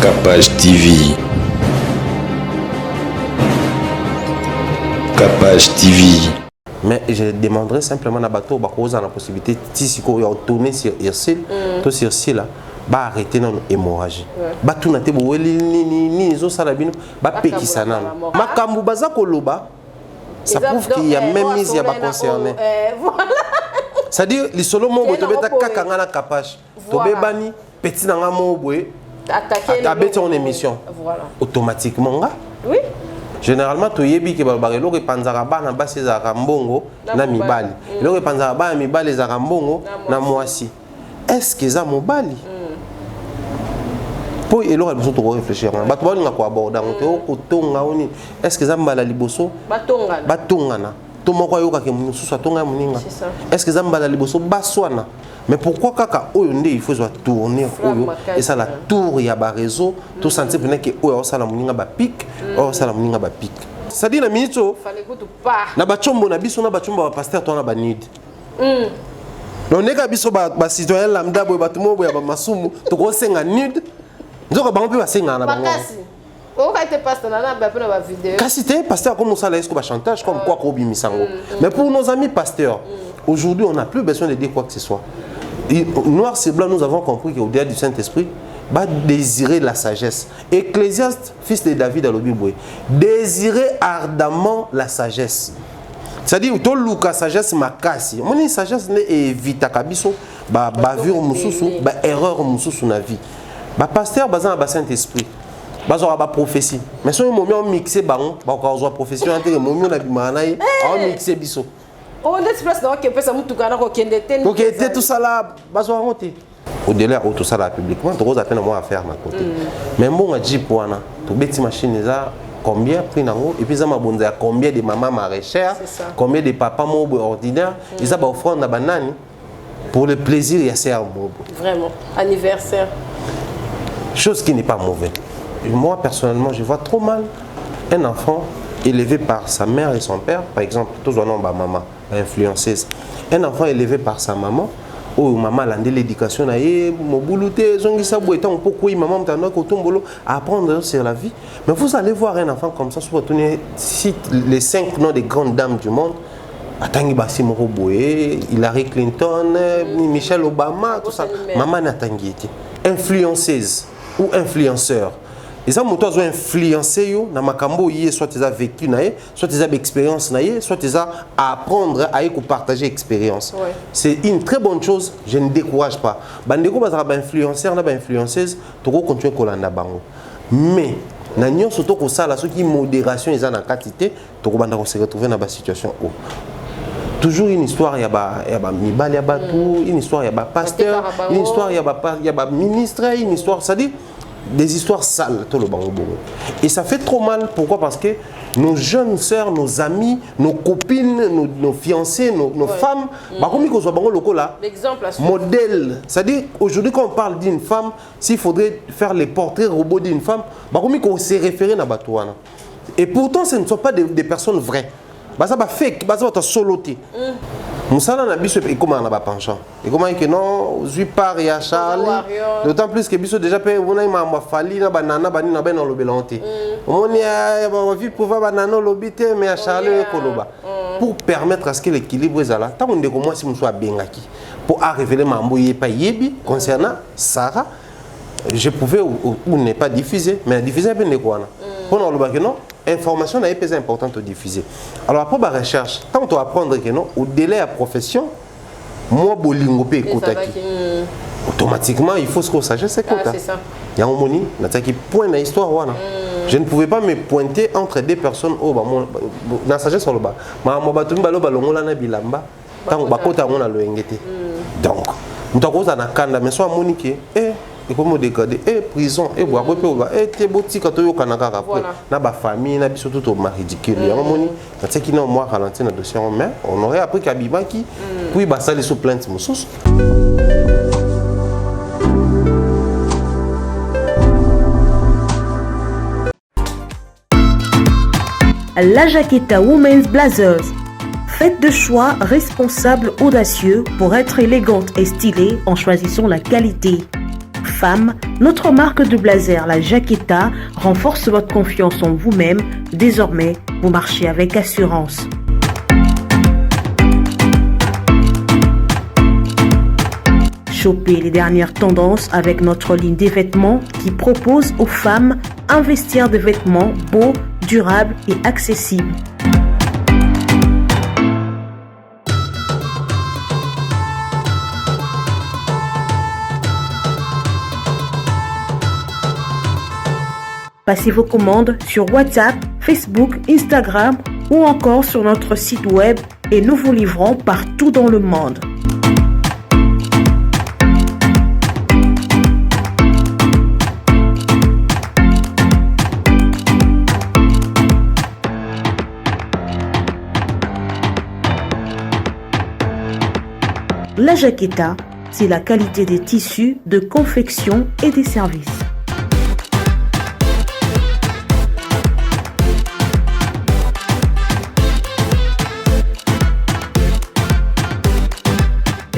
Capage TV. Capage TV. Mais je demanderais simplement à Bateau Bakoza la possibilité si on tourner sur Irsil, tout sur Irsil, bah arrêter notre hémorragie. Bah tout n'a pas ni les autres salabino, bah péki sana. Ma kambu baza koloba, ça prouve qu'il y a même mise à concerné. C'est-à-dire les solo mo boto beta kakanga na Capage. Tobe bani petit nanga mo boé. Attaquer ton émission. Voilà. Automatiquement nga. Oui. Généralement, tu yebi que balbarelo que panzaraba na base za rambongo na mibali. Le que panzaraba mibali za rambongo na moisi. Est-ce que ça mobali? Pour et là besoin de réfléchir. Bato ba nga ko aborder on te tonga oni. Est-ce que ça mbala liboso? Batonga na. To moko yoka ke musu sa tonga muninga. Est-ce que ça mbala liboso baswana? Mais pourquoi kaka oyo nde il faut tourner oyo et ça la tour ya ba réseau tout sentir peut que oyo ça la muninga ba pic oyo ça la muninga ba pic ça dit na minito fallait que tu pas na ba chombo na biso na ba chombo ba pasteur to na ba need non neka biso ba citoyen lambda boy ba tumo boy ba masumu to ko senga need nzoka ba mpe ba senga na bango on va être pasteur na ba pe na ba vidéo kasi te pasteur comme ça là est-ce que ba chantage comme quoi ko bimisango mais pour nos amis pasteurs aujourd'hui on n'a plus besoin de dire quoi que ce soit. Noir c'est blanc, nous avons compris qu'au-delà du Saint-Esprit, va désirer la sagesse. Ecclésiaste, fils de David à l'Obiboué, désirer ardemment la sagesse. C'est-à-dire, tout le sagesse makasi. Mon sagesse n'est évite à kabiso, bavure mususu, erreur mususu na vie. Pasteur bazan ba Saint-Esprit. Bazora ba prophétie. Mais si on mixé baron, ba ko prophétie entre momi na bimana yi, on mixé biso. On est place dans que pesa mutu kana ko kende ten. OK, tout ça là, bazora monter. Au-delà tout ça là publiquement, tu as peine moi à faire à côté. Mais bon a dit pour na, to beti machine ça combien prix nango et puis ça m'a bonza combien de maman maraîchère, combien de papa mo ordinaire, ils a ba offrande na banani pour le plaisir et c'est vraiment anniversaire. Chose qui n'est pas mauvaise. Moi personnellement, je vois trop mal un enfant élevé par sa mère et son père, par exemple, tous on a maman influenceuse. Un enfant élevé par sa maman, où maman a l'éducation, apprendre sur la vie. Mais vous allez voir un enfant comme ça, sur les 5 noms des grandes dames du monde, Atangi Bassimo Roboé, Hillary Clinton, Michelle Obama, tout ça. Maman n'a tangi été influenceuse ou influenceur. Et ça, moi, tu as influencé, dans ma cambo, soit tu as vécu, soit tu as expérience, soit tu as apprendre à partager l'expérience. Ouais. C'est une très bonne chose, je ne décourage pas. Bandeko, tu as influenceur, tu as influenceuse, tu peux continuer à la bango. Mais, nous surtout que ça, ceux qui modération, ils ont la quantité, tu peux se retrouver dans la situation où. Toujours une histoire, il y a Mibal, il y a tout, une histoire, il y a pasteur, une histoire, il y a ministre, une histoire, ça dit. Des histoires sales, tout le bango. Et ça fait trop mal. Pourquoi? Parce que nos jeunes sœurs, nos amis, nos copines, nos fiancées, nos femmes, modèle. C'est-à-dire, aujourd'hui, quand on parle d'une femme, s'il faudrait faire les portraits robots d'une femme, on s'est référé à Batouana. Et pourtant, ce ne sont pas des personnes vraies. Ça va fake, ça va soloter. Moussala n'a biso et comment on a pas penchant. Et comment que non, je pars ya Charlie. D'autant plus que biso déjà pe on a ma fali na banana bani na ben dans le belonté. On y a vu pouvoir banana lobité mais à Charlie koloba. Pour permettre à ce que l'équilibre est là. Tant on de comment si on soit bengaki pour révéler mamboye pas yebi concernant Sarah, je pouvais ou n'est pas diffusé mais diffusé ben de quoi. Pour nous le non. Information est plus importante à diffuser. Alors après la recherche, tant on apprendre que non, au délai à profession, moi bolingo pe kotaki. Automatiquement, il faut ce qu'on sache, c'est quoi. C'est ça. Il y a un moni, nataki point dans l'histoire wana. Je ne pouvais pas me pointer entre deux personnes au ba mon na sagesse sur le bas. Ma mo batumbi balo balongola na bilamba, tant bakota ngona lo engete. Donc, mutakoza na kanda mais soit monique et comme décader prison et boire et boti quand yo kanaka après na ba famille na biso tout au ridicule ya moni na teki na moi ralentir na dossier mais on aurait appris qu'Abiba qui puis ba ça les sous plainte mususu. La Jaqueta Women's Blazers. Faites de choix responsables, audacieux pour être élégante et stylée en choisissant la qualité. femme, notre marque de blazer, la Jaqueta, renforce votre confiance en vous-même. Désormais, vous marchez avec assurance. Chopez les dernières tendances avec notre ligne des vêtements qui propose aux femmes un vestiaire de vêtements beau, durable et accessible. Passez vos commandes sur WhatsApp, Facebook, Instagram ou encore sur notre site web et nous vous livrons partout dans le monde. La Jaqueta, c'est la qualité des tissus, de confection et des services.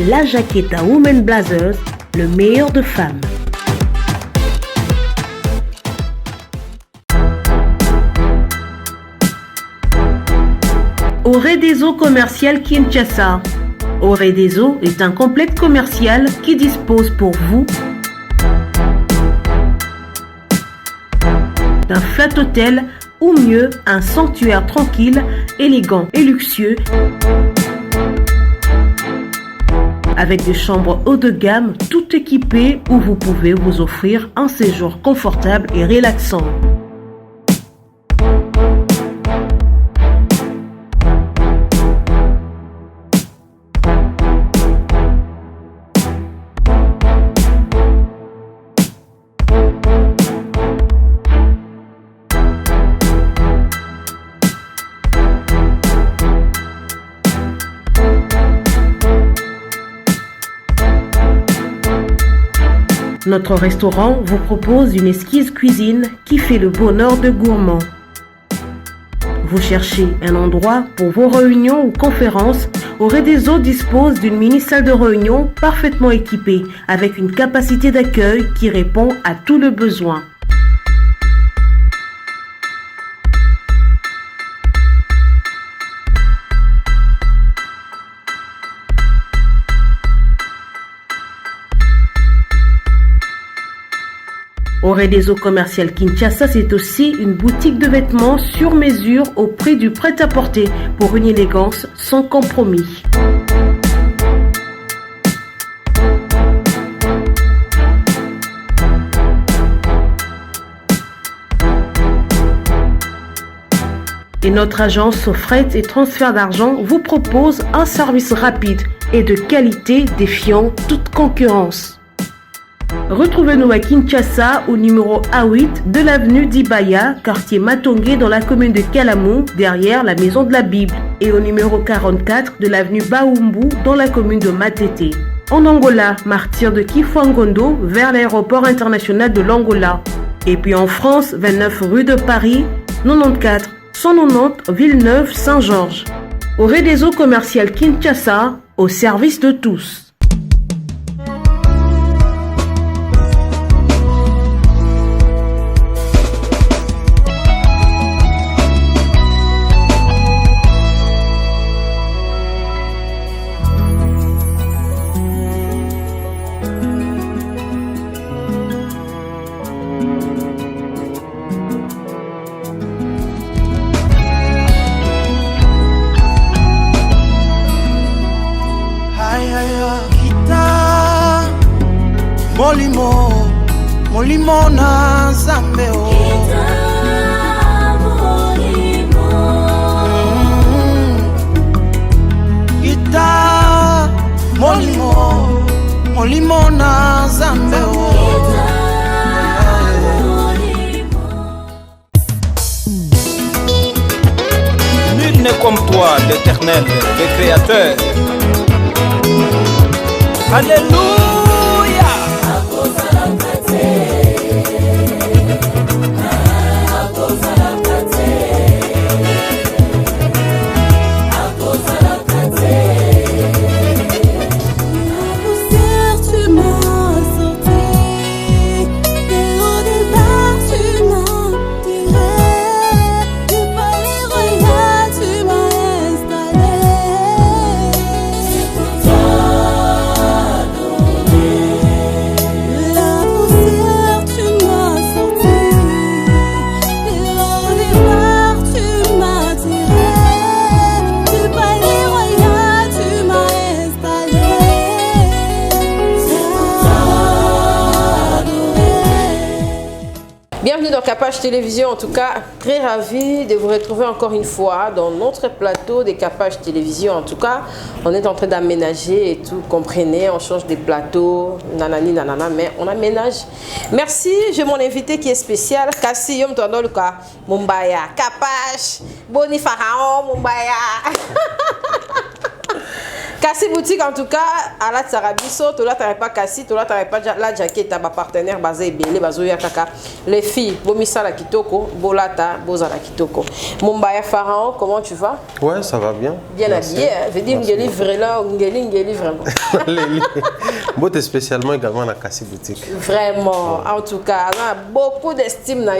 La Jaqueta Women Blazers, le meilleur de femmes. Oredeso Commercial Kinshasa. Oredeso est un complexe commercial qui dispose pour vous d'un flat hôtel ou mieux un sanctuaire tranquille, élégant et luxueux avec des chambres haut de gamme tout équipées où vous pouvez vous offrir un séjour confortable et relaxant. Notre restaurant vous propose une exquise cuisine qui fait le bonheur de gourmands. Vous cherchez un endroit pour vos réunions ou conférences? Oredeso dispose d'une mini-salle de réunion parfaitement équipée avec une capacité d'accueil qui répond à tous les besoins. Oredeso Commercial Kinshasa, c'est aussi une boutique de vêtements sur mesure au prix du prêt-à-porter pour une élégance sans compromis. Et notre agence fret et transfert d'argent vous propose un service rapide et de qualité défiant toute concurrence. Retrouvez-nous à Kinshasa au numéro A8 de l'avenue d'Ibaya, quartier Matongé dans la commune de Kalamou, derrière la Maison de la Bible, et au numéro 44 de l'avenue Baoumbu dans la commune de Matete. En Angola, martyr de Kifuangondo vers l'aéroport international de l'Angola. Et puis en France, 29 rue de Paris, 94 190 Villeneuve-Saint-Georges. Oredeso Commercial Kinshasa, au service de tous. Molimo na Zambe o Ita Molimo na Zambe o Nul n'est comme toi, l'Éternel, le Créateur. Alléluia. Bienvenue dans Capage Télévision. En tout cas, très ravi de vous retrouver encore une fois dans notre plateau des Capage Télévision. En tout cas, on est en train d'aménager et tout. Comprenez, on change des plateaux, nanani, nanana, mais on aménage. Merci, j'ai mon invité qui est spécial. Kassi Yom Tondoluka, Mumbaya. Capage, Boni Pharaon, Mumbaya. Kassi Boutique, en tout cas, à la Tsarabiso, tu n'as pas Kassi, tu n'as pas la jaquette, ma partenaire basé Bélé, Bazoya Kaka. Les filles, Bomisa la Kitoko, Bolata, Boza la Kitoko. Mumbaya Pharaon, comment tu vas? Ouais, ça va bien. Bien habillé, je veux dire, Ngeli vraiment. Ngeli. Moi, t'es spécialement également à Kassi Boutique. Vraiment, en tout cas, on a beaucoup d'estime.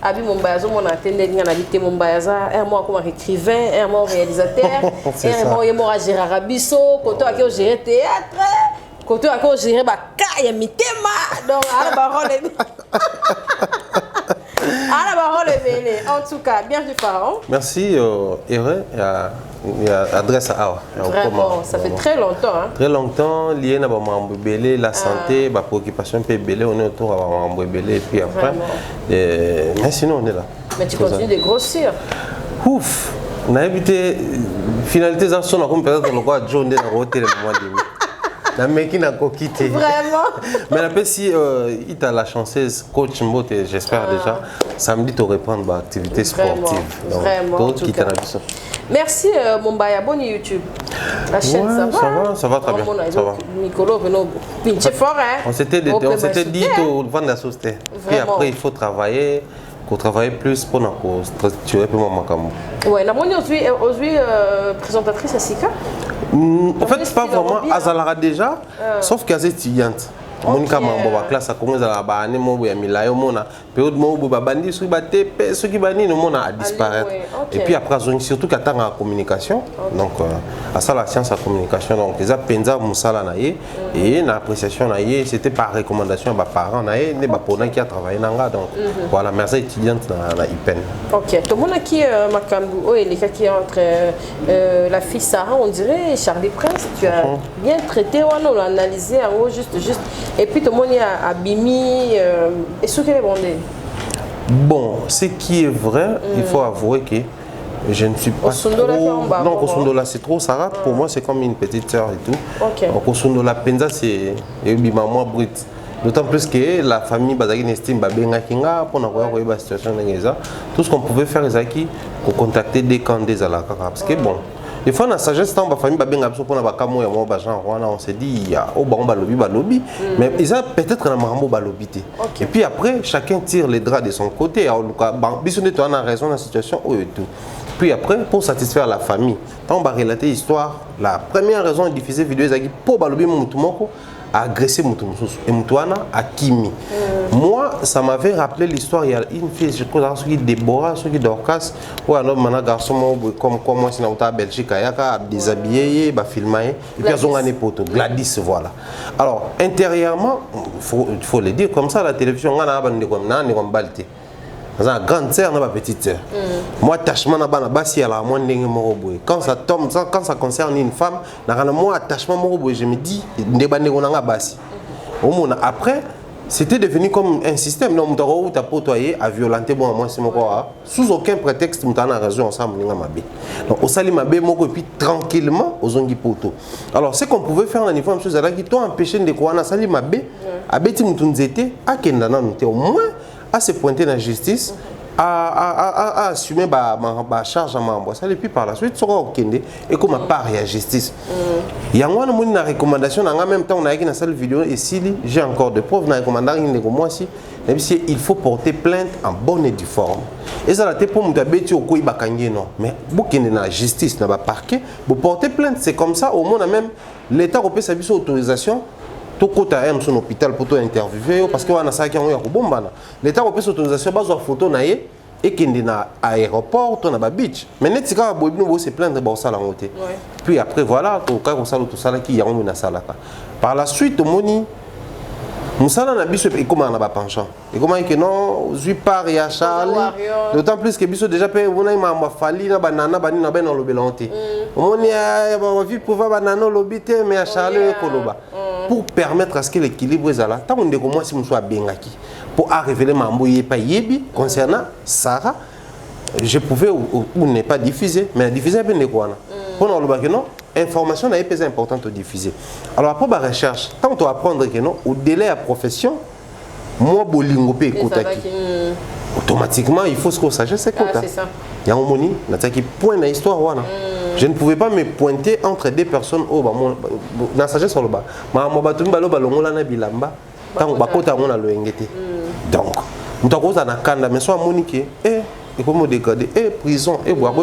Abi Mumbaya, on a entendu habité Mumbaya, un mois comme écrivain, un mois réalisateur, un mois Gérard Rabisso. Quand on a géré théâtre, quand on a géré Bakaya Mitema, donc à la parole en tout cas, bienvenue Pharaon. Merci, Ere, il y a adresse à Awa. Vraiment, ça fait très longtemps. Hein? Très longtemps, lié à Mambo-Belé, la santé, la préoccupation Belé, on est autour de Mambo-Belé et puis après. Mais sinon, on est là. Mais tu continues de grossir. Ouf! On a évité finalité ça sonne comme peut-être le quoi John de la hôtel le mois de mai. La mec qui n'a pas quitté. Vraiment. Mais après si il t'a la chanceuse coach Mbote, j'espère déjà samedi tu reprendre bah, activité sportive. Vraiment. Donc qui t'a merci Mumbaya, bonne YouTube. La chaîne ça va très bien. Ça va. Nicolo pinche fort hein. On s'était dit au vendre la société. Et après il faut travailler. Pour travailler plus pour nous structurer pour mon camp. Ouais, la monnaie aujourd'hui présentatrice à Sika. En fait, pas vraiment. Azalara déjà, sauf qu'elle est étudiante. Monica Mambo, la classe a commencé à la banane, mon bout à Milayo, mon a période mon bout à bandi, sur baté, ceux qui banni, mon a disparaître. Et puis après, surtout qu'à temps en communication, donc à ça la science en communication, donc les appenza moussala naïe et l'appréciation naïe, c'était par recommandation à mes parents naïe, les bapona qui a travaillé nanga, donc voilà, merci étudiante na IPEN. Ok, tout le monde qui Makambu, oh, et les cas qui entre la fille Sarah, on dirait Charlie Prince, tu as bien traité, on l'a analysé en haut, juste. Et puis tout le monde a Bimi et ce qu'elle est bondée. Bon, ce qui est vrai, il faut avouer que je ne suis pas trop... Non, Kosundola c'est trop, Sarah, pour moi c'est comme une petite sœur et tout. Donc Kosundola Penza c'est maman brute. D'autant plus que la famille Bazaki estime Babenga Kinga pour avoir la situation de tout ce qu'on pouvait faire c'est pour contacter des candidats à la Kaka. Parce que bon, des fois, dans la sagesse, dans la famille, on s'est dit, il y a lobby, mais ils ont peut-être un marambo lobby. Et puis après, chacun tire les draps de son côté. On a raison dans la situation. Puis après, pour satisfaire la famille, on va relater l'histoire. La première raison de diffuser la vidéo, c'est pour lobby a agressé Moutoumoussous et Moutouana à Kimi. Moi, ça m'avait rappelé l'histoire. Il y a une fille, je crois, qui Déborah, qui Dorcas, ou un homme, un garçon comme moi, si on est en Belgique, il y a déshabillé, filmé, et puis ils ont un poteau, Gladys, voilà. Alors, intérieurement, il faut le dire comme ça, la télévision, on a un balté. Une grande sœur, une petite sœur. Moi, attachement à la quand ça tombe, quand ça concerne une femme, moi, attachement je me dis, après, c'était devenu comme un système. Non, tu as potoyé à violenter moi, sous aucun prétexte, tu as raison ensemble. Donc, au sali mabé, et puis tranquillement, aux ongi poto. Alors, ce qu'on pouvait faire dans les femmes, c'est que tu as empêché de quoi, sali mabé, à bêti moutounzete, à kendana, au moins, à se pointer dans la justice, à assumer ma charge à membre. Et puis par la suite, ça va et comme à part la justice. Il y a une recommandation, en même temps, on a une seule vidéo, et si j'ai encore de preuves, il faut porter plainte en bonne et due forme. Et ça, c'est pour me non. Mais pour qu'il y ait la justice, dans le parquet, pour porter plainte, c'est comme ça, au moins, même l'État européen a besoin d'autorisation. Tout côté à son hôpital pour interviewer parce que on a ça qui ont bomba. L'État a fait autorisation base en photo naie et qui est dans l'aéroport, on a ba beach. Mais net si quand on se plaindre ba ça la montée. Puis après voilà, tout cas ça tout ça qui y a on a ça là. Par la suite moni Moussala na biso et comment on a ba penchant. Et comment que non, je pars ya Charlie. D'autant plus que biso déjà pe on a ma fali na banana bani na ben dans le belonté. On y a ba vie pour va banana lobité mais à Charlie koloba. Pour permettre à ce que l'équilibre est là. Tant on dit que moi si je suis bengaki pour révéler mambo pas yebi concernant Sarah. Je pouvais ou ne pas diffuser, mais diffuser bien de quoi. Pour nous le non, information est plus importante à diffuser. Alors après la recherche, tant qu'on apprendre que non, au délai à profession, moi bolingo pe kotaki. Automatiquement, il faut ce qu'on sache, c'est quoi. C'est ça. Il y a un moni, qui point dans l'histoire. Je ne pouvais pas me pointer entre deux personnes au bas. Dans la sagesse sur le bas. Mais moi, je suis allé bilamba. Tant que bakota on a le ngete. Donc, nous avons un kanda, mais soit monique, et comme décader, prison, boire,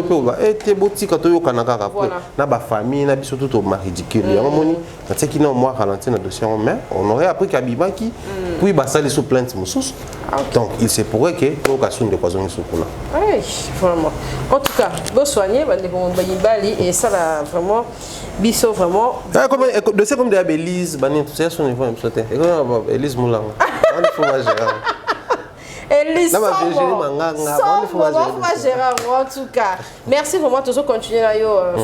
t'es boti quand tu es au Canada après. Na ba famille, na surtout au mari ridicule. Il y a un moni, c'est qui n'a moi ralenti dans le dossier en main. On aurait appris qu'Abiba qui, puis bah ça les sous plainte moussous. Donc il se pourrait que l'occasion de poisson sous là. Oui, vraiment. En tout cas, bon soigné, et ça là vraiment, biso vraiment. Comme de c'est comme des Élise, banni tout ça son niveau me sauter. Et comme Élise Moulanga. On faut Elise, Gérard, en tout cas. Merci vraiment de continuer là,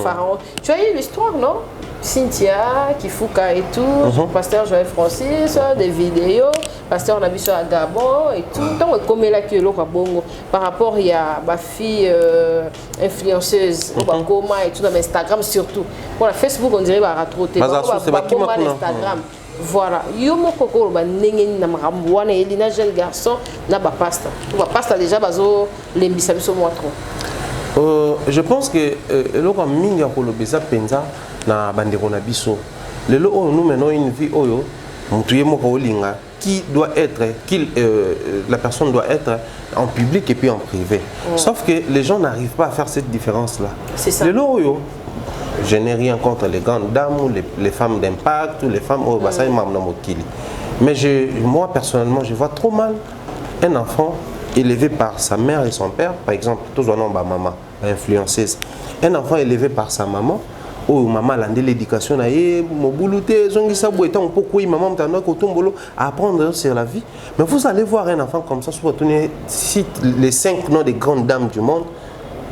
Pharaon. Tu as eu l'histoire, non? Cynthia, Kifuka et tout, pasteur Joël Francis, des vidéos, pasteur on a vu sur Gabon et tout. Tant que comme là qui est bongo par rapport il y a ma fille influenceuse au Bangoma et tout dans Instagram surtout. Pour la Facebook on dirait va ratroter. Instagram. Voilà, yo mo koko ba nengeni na makambo wana elina jeune garçon na ba pasta. Ba pasta déjà bazo lembisa biso mo trop. Je pense que eloko mingi ko lobeza penza na bandeko na biso. Lelo oyo nous menons une vie oyo mutuye moko olinga qui doit être la personne doit être en public et puis en privé. Sauf que les gens n'arrivent pas à faire cette différence là. C'est ça. Lelo oyo je n'ai rien contre les grandes dames ou les femmes d'impact ou les femmes au bassin Mamnamokili. Mais moi personnellement, je vois trop mal un enfant élevé par sa mère et son père, par exemple, tous en ont maman influenceuse. Un enfant élevé par sa maman, où maman a l'éducation, apprendre sur la vie. Mais vous allez voir un enfant comme ça, si les 5 noms des grandes dames du monde.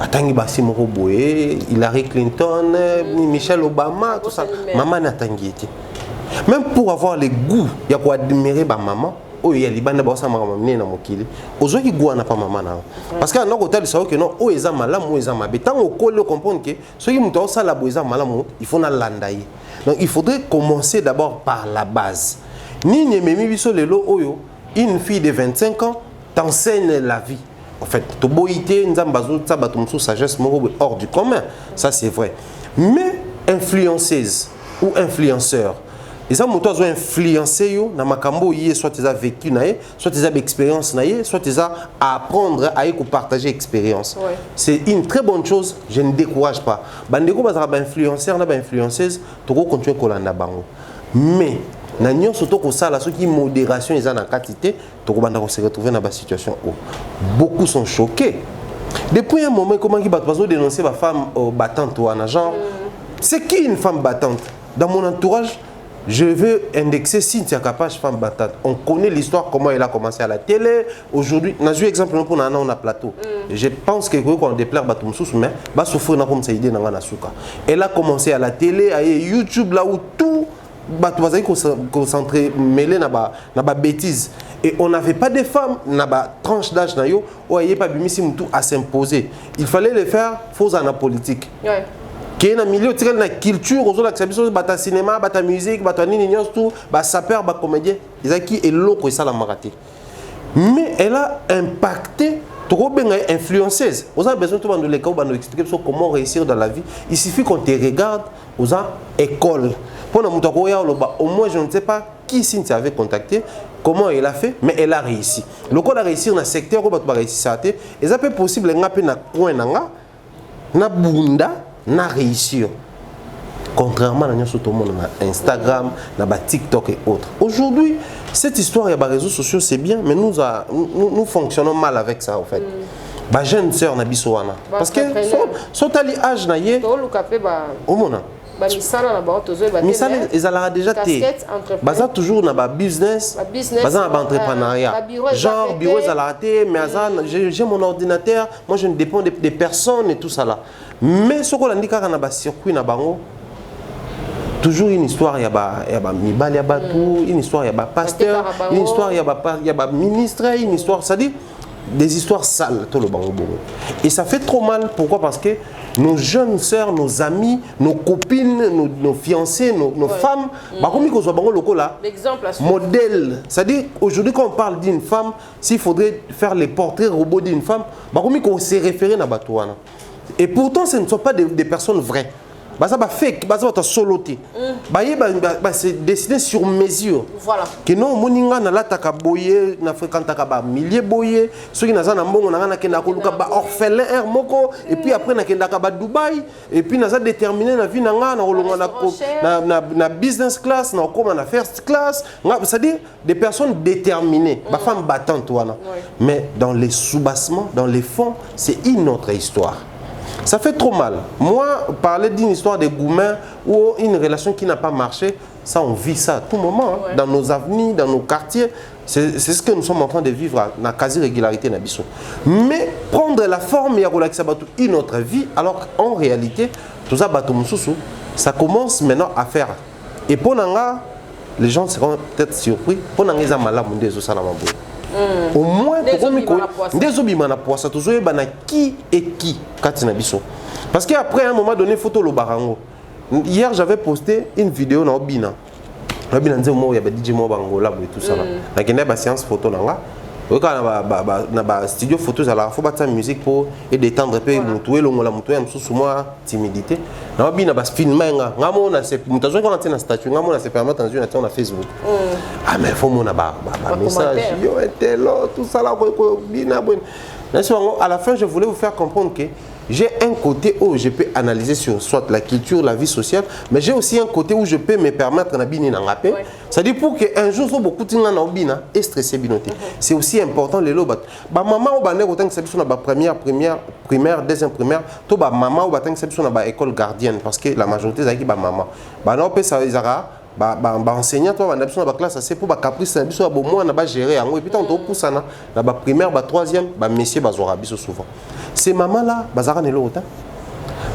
Atangi Bassi Moroboé, Hillary Clinton, Michelle Obama, tout ça. Maman n'a tangi. Même pour avoir les goûts, il y a pour admirer ma maman. Oh, il y a les bandes de maman na mokili. Ozo qui goût n'a pas maman na. Parce qu'à notre hôtel, c'est que non, oh ils ont malam, oh ils ont mabé. Tant au col, comprendre que ceux qui montent ça la boisa malam, il faut na landaye. Donc il faudrait commencer d'abord par la base. Ni memi biso lelo oyo, une fille de 25 ans t'enseigne la vie. En fait, sagesse hors du commun, ça c'est vrai. Mais influenceuse ou influenceur, ils ont influencé na makambo soit ils ont vécu soit ils ont expérience soit ils ont apprendre à partager expérience. Ouais. C'est une très bonne chose, je ne décourage pas. Bandeko bazara influenceur na influenceuse, to continuer kolanda bango. Mais na nyon surtout que ça la ceux qui modération ils ont en quantité to ko banda ko se retrouver dans la situation où beaucoup sont choqués depuis un moment comment qui va dénoncer ma femme battante ou un genre c'est qui une femme battante dans mon entourage je veux indexer Cynthia Kapach femme battante on connaît l'histoire comment elle a commencé à la télé aujourd'hui n'a eu exemple pour nana on a plateau je pense que quand on déplaire batum sous mais ba souffrir na comme ça idée na na suka elle a commencé à la télé à YouTube là où tout concentré mêlé na ba bêtises et on n'avait pas de femmes na ba tranche d'âge na yo ou ayé pas bimisi mutu à s'imposer il fallait le faire faux en politique ouais qui est na milieu tirel na culture aux autres biso bata cinéma bata musique bata nini tout ba sapeur ba comédien ils qui est loko ça la maraté mais elle a impacté trop bien influenceuse vous avez besoin de les cas de expliquer comment réussir dans la vie il suffit qu'on te regarde aux école pour au moins je ne sais pas qui Cynthia avait contacté comment elle a fait mais elle a réussi le cas de réussir dans le secteur où tu réussir ça et ça peut possible na point na bunda na réussir contrairement à tout le monde na Instagram na TikTok et autres aujourd'hui cette histoire et les réseaux sociaux c'est bien mais nous fonctionnons mal avec ça en fait ba jeune sœur na bisoana parce que son tali âge na yé au mona misala ezalaka déjà té baza toujours na ba business baza na entrepreneuriat genre bureau ezalaka té mais j'ai mon ordinateur moi je ne dépends des personnes et tout ça là mais ce qu'on indique kaka na ba circuit na bango toujours une histoire, il y a Mibali Abatou, une histoire, il y a pasteur, une histoire, il y a ministre, une histoire, c'est-à-dire des histoires sales, tout le bango. Et ça fait trop mal, pourquoi? Parce que nos jeunes sœurs, nos amis, nos copines, nos fiancées, nos femmes, modèle. C'est-à-dire, aujourd'hui, quand on parle d'une femme, s'il faudrait faire les portraits robots d'une femme, on s'est référé à Batouana. Et pourtant, ce ne sont pas des personnes vraies. Ça va fake, ça va soloter. C'est dessiné sur mesure. Voilà. Que non, moninga na lataka boye, na fréquentaka ba milliers boye, ceux qui naza na mbongo na kenda ko luka ba orphelin air moko, et puis après na kenda ka ba Dubaï, et puis naza déterminé na vie na nga na olonga na business class, na koma na first class, c'est-à-dire des personnes déterminées, ba femmes battantes wana. Mais dans les sous-bassements, dans les fonds, c'est une autre histoire. Ça fait trop mal. Moi, parler d'une histoire de Goumen ou une relation qui n'a pas marché, ça on vit ça à tout moment, hein, dans nos avenirs, dans nos quartiers. C'est ce que nous sommes en train de vivre dans la quasi-régularité. Mais prendre la forme, une autre vie, alors qu'en réalité, tout ça, ça commence maintenant à faire. Et pour Nanga, les gens seront peut-être surpris. Pour Nanga, ils ont mal à au moins, qui est qui. Parce qu'après, à un moment donné, photo le barango. Hier, j'avais posté une vidéo dans Obina. Obina disait il y avait DJ Mobango là et tout ça. Il y a une séance photo là. Dans studio photo, il faut battre la musique pour détendre un peu la timidité. Dans Obina, il filme. Il y a un statut, il y a un Facebook. Ah, mais il faut un message. Tout ça là. À la fin, je voulais vous faire comprendre que j'ai un côté où je peux analyser sur soit la culture, la vie sociale, mais j'ai aussi un côté où je peux me permettre de bien en rappeler. C'est-à-dire pour qu'un jour, so beaucoup de gens et stressé binoté. C'est aussi important les lots. Maman ou bané autant que c'est sur la première primaire, deuxième primaire, to ba maman ou autant que c'est sur la école gardienne parce que la majorité c'est qui ba maman. Ba non peut ça izara enseignant toi on a besoin de classe c'est pour ba caprice ça biso ba moi na ba gérer en et puis tant to poussa na ba primaire ba troisième ba messieurs ba zora biso souvent ces mamans là bazara ne l'autant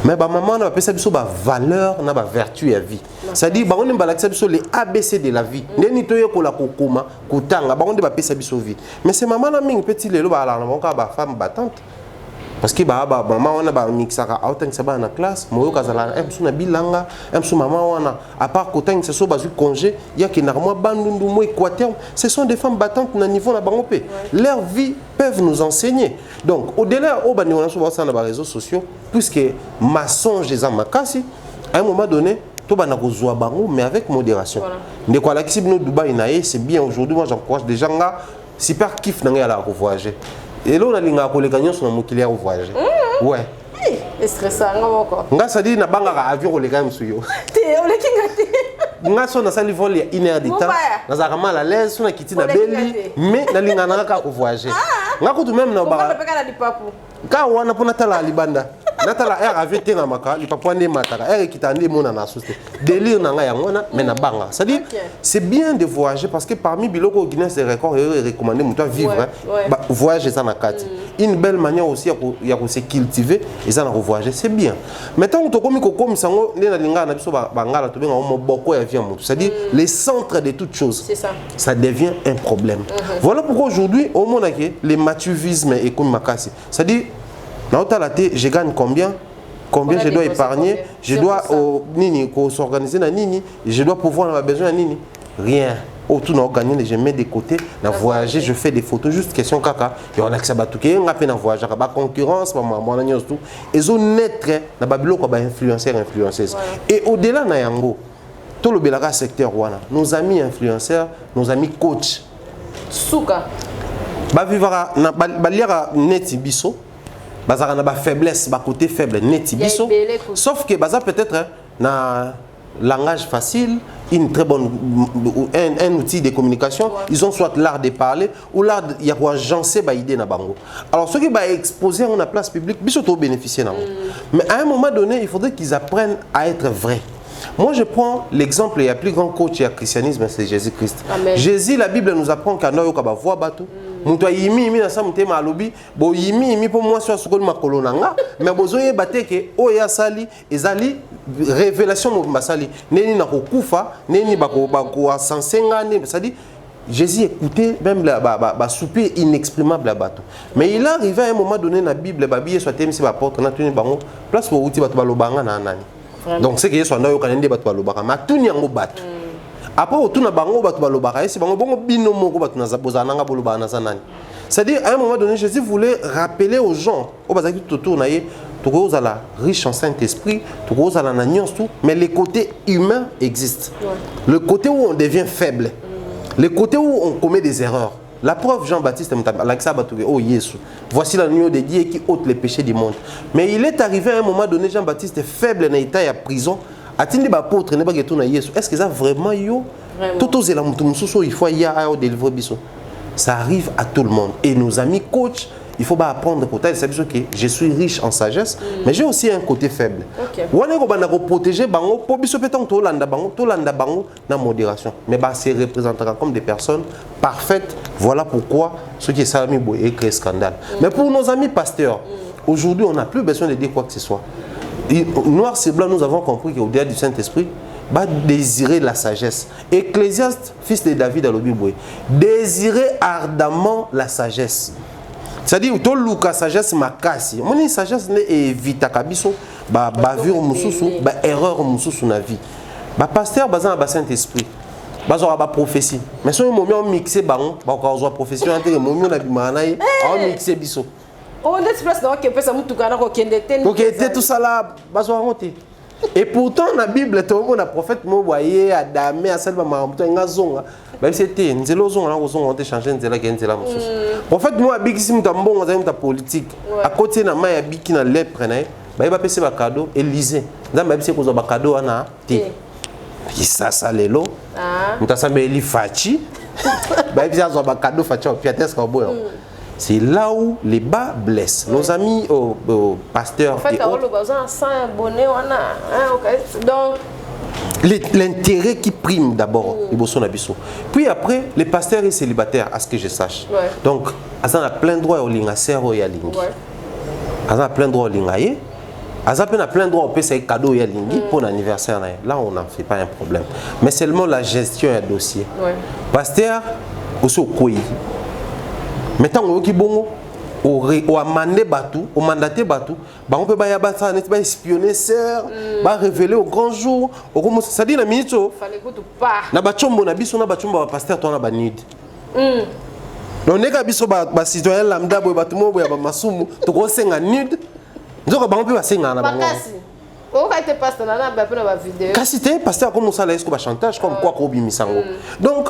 mais ba maman na ba pesa biso ba valeur na ba vertu ya vie c'est à dire ba on ba la biso les ABC de la vie ndeni to yekola kokoma kutanga ba on ba pesa biso vie mais ces mamans là mingi petit lelo ba la na ba femme battante. Parce que maman wana ba mixaka autant que ça ba na classe moyo kazala emsu na bilanga emsu maman wana à part kotin que ce soit bazu congé il y a qui normalement bandundu mo équateur ce sont des femmes battantes na niveau na bangopé leur vie peuvent nous enseigner donc au-delà au bani on a souvent ça dans les réseaux sociaux puisque mensonge des amakasi à un moment donné tout bana kozwa bango mais avec modération de quoi la kibno Dubaï naé c'est bien aujourd'hui moi j'encourage des gens là super kiff na ngala ko voyager. Et là, on a les gagnants sur le au voyage. Ouais. C'est stressant, nga ça dit na banga avion les gagnants sur yo. Nga so na sali vol ya 1 heure de temps. Na za mal à l'aise, on a quitté na belli, mais na linga na ka voyager. Nga ko tout même na ba. Ka wana pona tala libanda. Natala air avion te na maka, li papa ndé mataka. Air kitande mona na souste. Délire na nga ya ngona mais na banga. Ça dit c'est bien de voyager parce que parmi biloko Guinness des records recommandé muto vivre voyager ça na kati. Une belle manière aussi ya ko se cultiver et ça na voyager c'est bien. Maintenant to komi ko komi sango na linga na biso bangala to benga mo boko ya vie muto. C'est-à-dire les centres de toutes choses. C'est ça. Ça devient un problème. Voilà pourquoi aujourd'hui au monde les matuvismes et comme makasi. C'est-à-dire je gagne combien je dois épargner, je dois s'organiser na nini, je dois pouvoir avoir besoin de nini, rien. Autour n'a gagné, je mets de côté, na voyager, je fais des photos juste question kaka, et on a que ça va tout qui on a peine à voyager, ba concurrence, moi na tout. Et zo naître na babilo ko ba influenceur influenceuse. Et au-delà na yango, tout le belaka secteur wana, nos amis influenceurs, nos amis coach. Souka. Ba vivra na ba lira neti biso. Bazar na faiblesse, côté faible, net biso. Sauf que baza peut-être na langage facile, une très bonne un outil de communication. Ils ont soit l'art de parler ou l'art il y a quoi agencer ba idée na bango. Alors ceux qui va exposer en la place publique, biso to bénéficier na. Mais à un moment donné, il faudrait qu'ils apprennent à être vrais. Moi je prends l'exemple, il y a plus grand coach et christianisme, c'est Jésus-Christ. Jésus, la Bible nous apprend qu'à nous va voir bateau. Muto yimi na sa mutema alobi bo yimi pour moi sur sokoli makolo nanga mais bozoye bateke oya sali ezali révélation basali neni na kokufa neni bako asensenga neni ça dit Jésus écoutait même la soupir inexprimable à bateau. Mais il est arrivé à un moment donné dans la Bible, Babi soit tenu sur la porte, on a tenu bango, place pour outil bateau balobanga na nani. Donc c'est que Jésus soit dans le bateau balobanga, mais tout n'y a pas bateau. Après au tout na bango bateau balobanga, c'est bango bango binomo bateau na zabozana nga balobanga na zanani. C'est-à-dire à un moment donné Jésus voulait rappeler aux gens, au bazaki tout tournayer, tout aux la riche en Saint-Esprit, tout aux la nuance tout, mais les côtés humains existent. Le côté où on devient faible. Le côté où on commet des erreurs. La preuve, Jean-Baptiste, oh Jésus, voici l'agneau de Dieu qui ôte les péchés du monde. Mais il est arrivé à un moment donné, Jean-Baptiste faible dans l'état à prison. A-t-il des apôtres ne pas retourner à Jésus? Est-ce que ça vraiment yo? Tout aux éléments, il faut y aller délivrer biso. Ça arrive à tout le monde. Et nos amis coachs, il faut apprendre pour ça. Que je suis riche en sagesse, mais j'ai aussi un côté faible. On va protéger bango pour biso pétant to landa bango dans modération. Mais se représentera comme des personnes parfaites. Voilà pourquoi ce qui est salami boy est scandale. Mais pour nos amis pasteurs, aujourd'hui on n'a plus besoin de dire quoi que ce soit. Noir c'est blanc, nous avons compris qu'au-delà du Saint-Esprit, va désirer la sagesse. Ecclésiaste, fils de David à l'Obiboé, désirer ardemment la sagesse. C'est-à-dire que la sagesse makasi. Mon sagesse est vite kabiso, bavure mususu, erreur mususu na vie. Ba pasteur bazan ba Saint-Esprit. Bazora ba prophétie. Mais so moment mixé bango, ba ko zo prophétie entre moment na bimana yi, on mixé biso. On express donc que pesa mutu kana ko kendete. OK, tout ça là, bazora monter. Et pourtant dans la Bible, tout le monde a prophète mo voyé Adamé à celle ba mamuto ngazonga. Même si c'était nzelo zonga na zonga on te changer nzela ke nzela mususu. Prophète moi bikisi mutambo ngaza muta politique. À côté na ma ya biki na lèpre na ba ba pese ba cadeau Élysée. Nzamba bisi ko zo ba cadeau ana te. Ça lelo. Mutasa meli fachi. Ba bisi zo ba cadeau fachi au piates ka boyo. C'est là où les bas blessent. Nos amis pasteurs. En fait, donc l'intérêt qui prime d'abord, puis après, les pasteurs et célibataires, à ce que je sache. Donc, ils ont plein droit au lingaser ou à lingi. Ils ont plein droit au lingaye. Ils ont plein droit au PC cadeau et à lingi pour l'anniversaire. Là, on n'en fait pas un problème. Mais seulement la gestion et le dossier. Pasteur, aussi au kouï. Maintenant, on a mandé Batou, on a mandaté Batou, on peut pas espionner, va révéler au grand jour. Ça dit la minute, il fallait que tu pars. Na bachombo na biso na bachombo pasteur toi na banid. On est ka biso ba citoyen lambda boy batumo boy ba masumu to ko senga nid. Nzoka ba mpe ba senga na bango. Bakasi. O ka te pasteur na ba pe na ba vidéo. Kasi te pasteur comme ça là est-ce que ba chantage comme quoi ko bimisango. Donc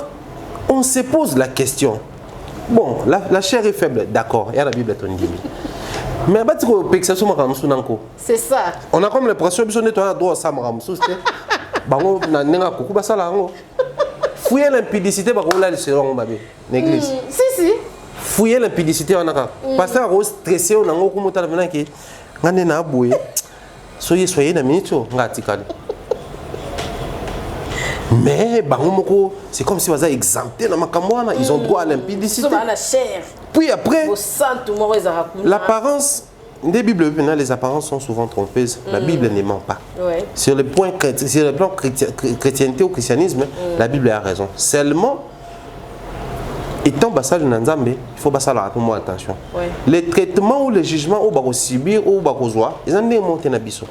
on se pose la question. Bon, la chair est faible, d'accord, il y a la Bible à ton dit. Mais c'est ça. On a comme l'impression que tu as droit à ça, fouiller l'impudicité, l'église. Si. Fouiller l'impudicité, on a parce que stressé, on a un peu soyez dans minute, mais c'est comme si vous avez exempté dans ma camoana, ils ont droit à l'impudicité. Puis après, l'apparence des Bibles, les apparences sont souvent trompeuses. La Bible ne ment pas. Sur le plan chrétienté ou christianisme, la Bible a raison. Seulement, étant bassal nanzambe, il faut bassal à moi attention. Les traitements ou les jugements ou bako subir ou bako zoa, ils ont démonté na biso.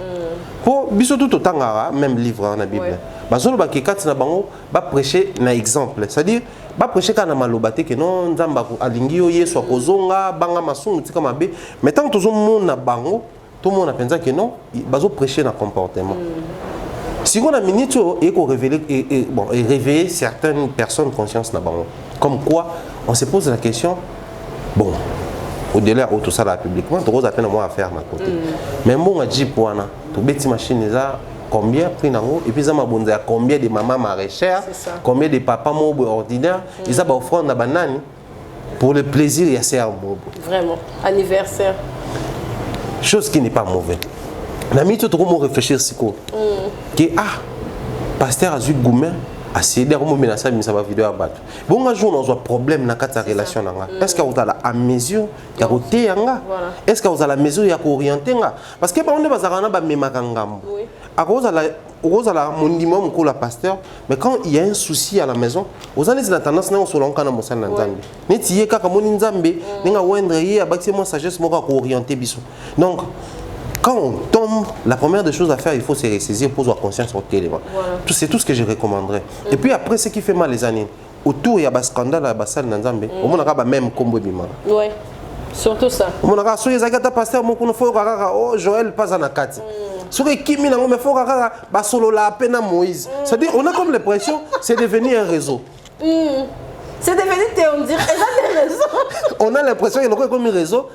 Pour biso tout autant même livre dans la Bible. Bazolo ba kekat na bango ba prêcher na exemple. C'est-à-dire ba prêcher kana malobate que non nzamba ko alingi yo yeso kozonga banga masungu tika mabe. Mais tant que tout le monde na bango, tout le monde a pensé que non, bazo prêcher na comportement. Si on a minute et qu'on réveiller certaines personnes conscience na bango. Comme quoi, on se pose la question, bon, au-delà de tout ça là publiquement, tu as peine à faire à côté. Mais bon, on a dit pour una, tu bêtis machine ça combien prix nango et puis ça m'a bonné combien de mamans maraîchères, combien de papas ordinaires, ils ont offert na banane pour le plaisir et c'est un beau. Vraiment, anniversaire. Chose qui n'est pas mauvaise. La minute tu dois réfléchir si quoi. Que pasteur Azut Goumen accéder à menacer mais ça va vidéo abattre bon un jour on a un problème dans la relation est-ce que vous avez à mesure ya côté yanga est-ce que vous avez la mesure ya orienter parce que on est bazarana ba memakangam à cause à la minimum ko la pasteur mais quand il y a un souci à la maison vous avez la tendance na so lonka na mosana nzambe neti ye kaka moni nzambe ninga wendre ye abaki mo sagesse mo ko orienter biso donc quand on tombe, la première des choses à faire, il faut se ressaisir pour avoir conscience au téléphone. C'est tout ce que je recommanderais. Et puis après, ce qui fait mal les années, autour il y a un scandale à Bassal Nanzambe, au moins on a même combo bima. Oui, surtout ça. On a sur les agata pasteur, mon qu'on faut oh Joël pas en akati. Sur les kimi na me faut ba solo la peine à Moïse. C'est-à-dire on a comme l'impression c'est devenu un réseau. C'est devenu on dirait des réseaux. On a l'impression qu'il y a comme un réseau.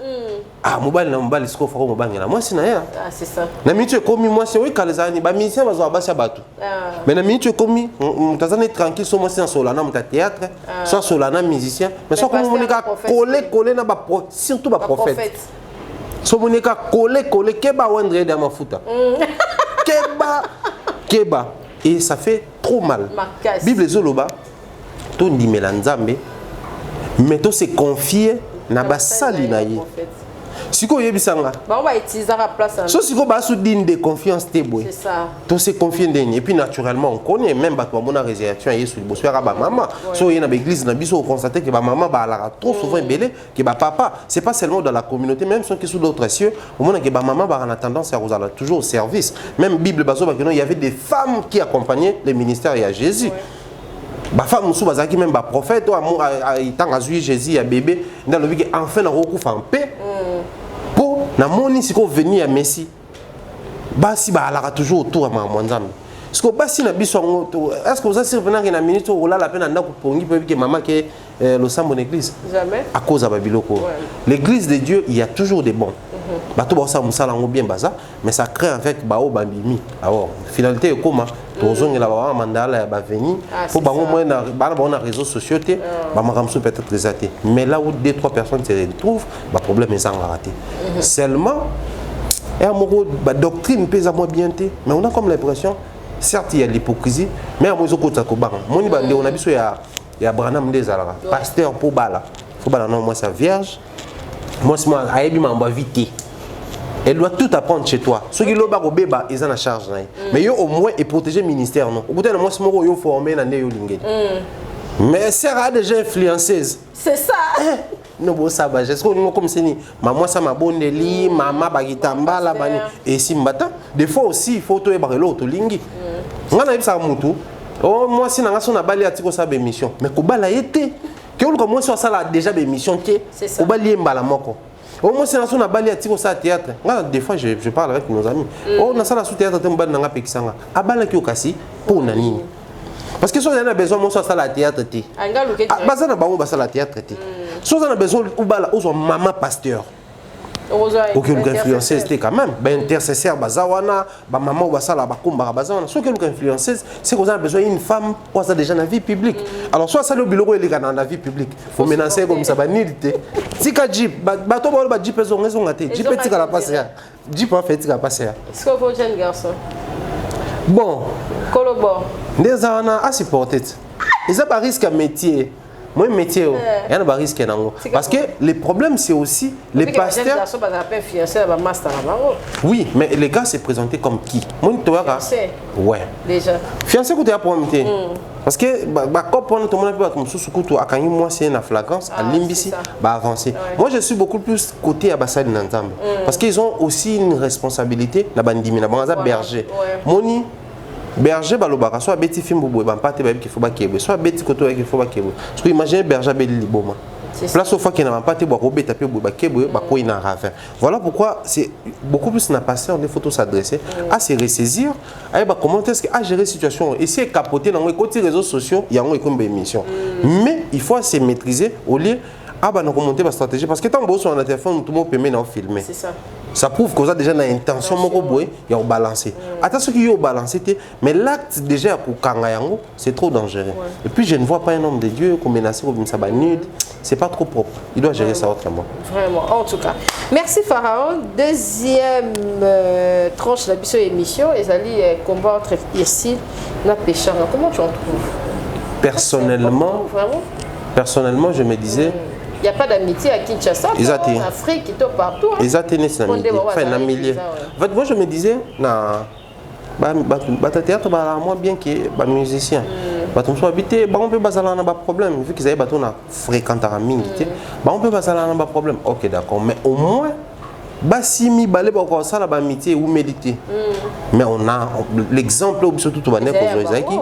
Ah, mobile na mobile siko fako mobile na moi c'est na ya. Ah, c'est ça. Na minute komi moi c'est oui kalezani ba musicien bazo basa batu. Mais na minute komi mtazane tranquille so moi c'est sur la na mta théâtre, soit sur la na musicien, mais soit comme on est coller na ba surtout ba prophète. So on est coller keba wendre dans ma futa. Keba et ça fait trop mal. Bible zoloba to ndimela nzambe mais to se confier na basali na ye. Si vous avez besoin on va utiliser la place. Si vous avez besoin de confiance, c'est ça. Tout se confie en et puis naturellement on connaît même pas mon résurrection hier sur le bossu à maman. Si vous êtes dans l'église, vous constatez que maman a trop souvent belé que papa. C'est pas seulement dans la communauté, même si sous d'autres cieux, au moment que maman a tendance à toujours au service. Même Bible il y avait des femmes qui accompagnaient les ministères et à Jésus. Ba femme sous bazaki même ba prophète il tant à Jésus à bébé dans le vie enfin na recouvre en paix. Pour na moni siko venir à Messie. Basi ba ala toujours autour à mwanzambe. Parce que basi na biso est-ce que vous avez venir na minute ou là la peine anda kupongi peut que maman que le sang bonne église. Jamais. À cause de Babiloko. L'église de Dieu, il y a toujours des bons. Bato ba sa musala ngo bien baza mais ça crée avec bao bambimi. Alors finalité comment tozongi la ba mandala ba venir pour bango moi na ba réseaux sociaux té ba makamso peut-être résaté. Mais là où 2-3 personnes se retrouvent, ba problème est en raté. Seulement et à mon doctrine pèse à moi bien té mais on a comme l'impression certes il y a l'hypocrisie mais à moi zoko takoba. Moni bande on a biso ya Branham des alara pasteur pour bala. Faut bala non moi sa vierge. Moi, je m'a vite. Elle doit tout apprendre chez toi. Ceux qui l'ont bébé, ils ont la charge. Mais au moins, ils protègent le ministère. Au bout de moi, je suis formé dans les Yolingé. Mais c'est déjà influenceuse. C'est ça. Non, bon, ça va. J'espère que comme c'est maman, ça m'a bonne lit, maman, bagitamba, la bani. Et si m'bata, des fois aussi, il faut tout ébarrer l'autre lingi. On a eu ça à Moutou. Oh, moi, si on a balayé à Tiko sa émission. Mais qu'on balaye été. Que moi sur ça là déjà des missions qui au balier mbala moko au moins c'est on a balier tiko ça théâtre des fois je parle avec nos amis oh na ça la sous théâtre te mbala nga pekisanga abala ki okasi pour nani parce que si on a besoin moi sur ça la théâtre té bazana bango basa la théâtre té si on a besoin ou bala ou maman pasteur ok le influenceuse c'était quand même ben intercesseur bazawana ba maman ou basala ba kumba bazawana ce que le influenceuse c'est qu'on a besoin d'une femme ou ça déjà dans la vie publique alors soit ça le biloko il est dans la vie publique faut menacer comme ça ba nilité tika jeep ba to ba jeep ezo ngazo ngate jeep tika la passer jeep en fait tika passer est-ce que vous jeune garçon bon collabore des ana à supporter ils ont pas risque à métier. Moi, métier, il y a un risque. Parce que le problème, c'est aussi les pasteurs. Oui, mais les gars se présentaient comme qui? Fiancé. Ouais. Déjà. Fiancé, tu as pour m'aider. Parce que, comme tout le monde a comme sous-couteau, moi, c'est une flagrance, à Limbisi, avancer. Moi, je suis beaucoup plus côté Abassad Nantam. Parce qu'ils ont aussi une responsabilité, la bandimina, berger. Moni. Berger balobaka soit beti film bobo ba pate ba ki faut ba kebe soit beti koto ki faut ba kebe parce que imagine berger beli liboma place au fois qu'il n'a pas pate ba robeta pe ba kebe ba ko ina ravin voilà pourquoi c'est beaucoup plus na pasteur des photos s'adresser à se ressaisir à ba comment est-ce que à gérer situation essayer capoter dans les côté réseaux sociaux il y a une comme émission mais il faut se maîtriser au lieu à ba commenter ba stratégie parce que tant beau sur un téléphone tout le monde peut même filmer c'est ça. Ça prouve qu'on a déjà une intention il y a balancer. Attends ce qui est balancé, mais l'acte déjà c'est trop dangereux. Et puis je ne vois pas un homme de Dieu comme menacé comme ça nude, c'est pas trop propre. Il doit gérer ça autrement. Vraiment, en tout cas. Merci Pharaon. Deuxième tranche de la émission et Zali combat entre Irsil et Péchard. Comment tu en trouves? Personnellement, je me disais... Il n'y a pas d'amitié à Kinshasa, en Afrique, partout. Ils ont tenu cette amitié. Enfin, un millier. Moi, je me disais, théâtre, moi, bien que les musiciens, on peut pas avoir un problème. Vu qu'ils avaient fréquenté à Mingi, on peut pas avoir un problème. Ok, d'accord. Mais au moins, si mi balé pour ça la amitié ou méditer. Mais on a l'exemple surtout tout banné pour Zoïzaki.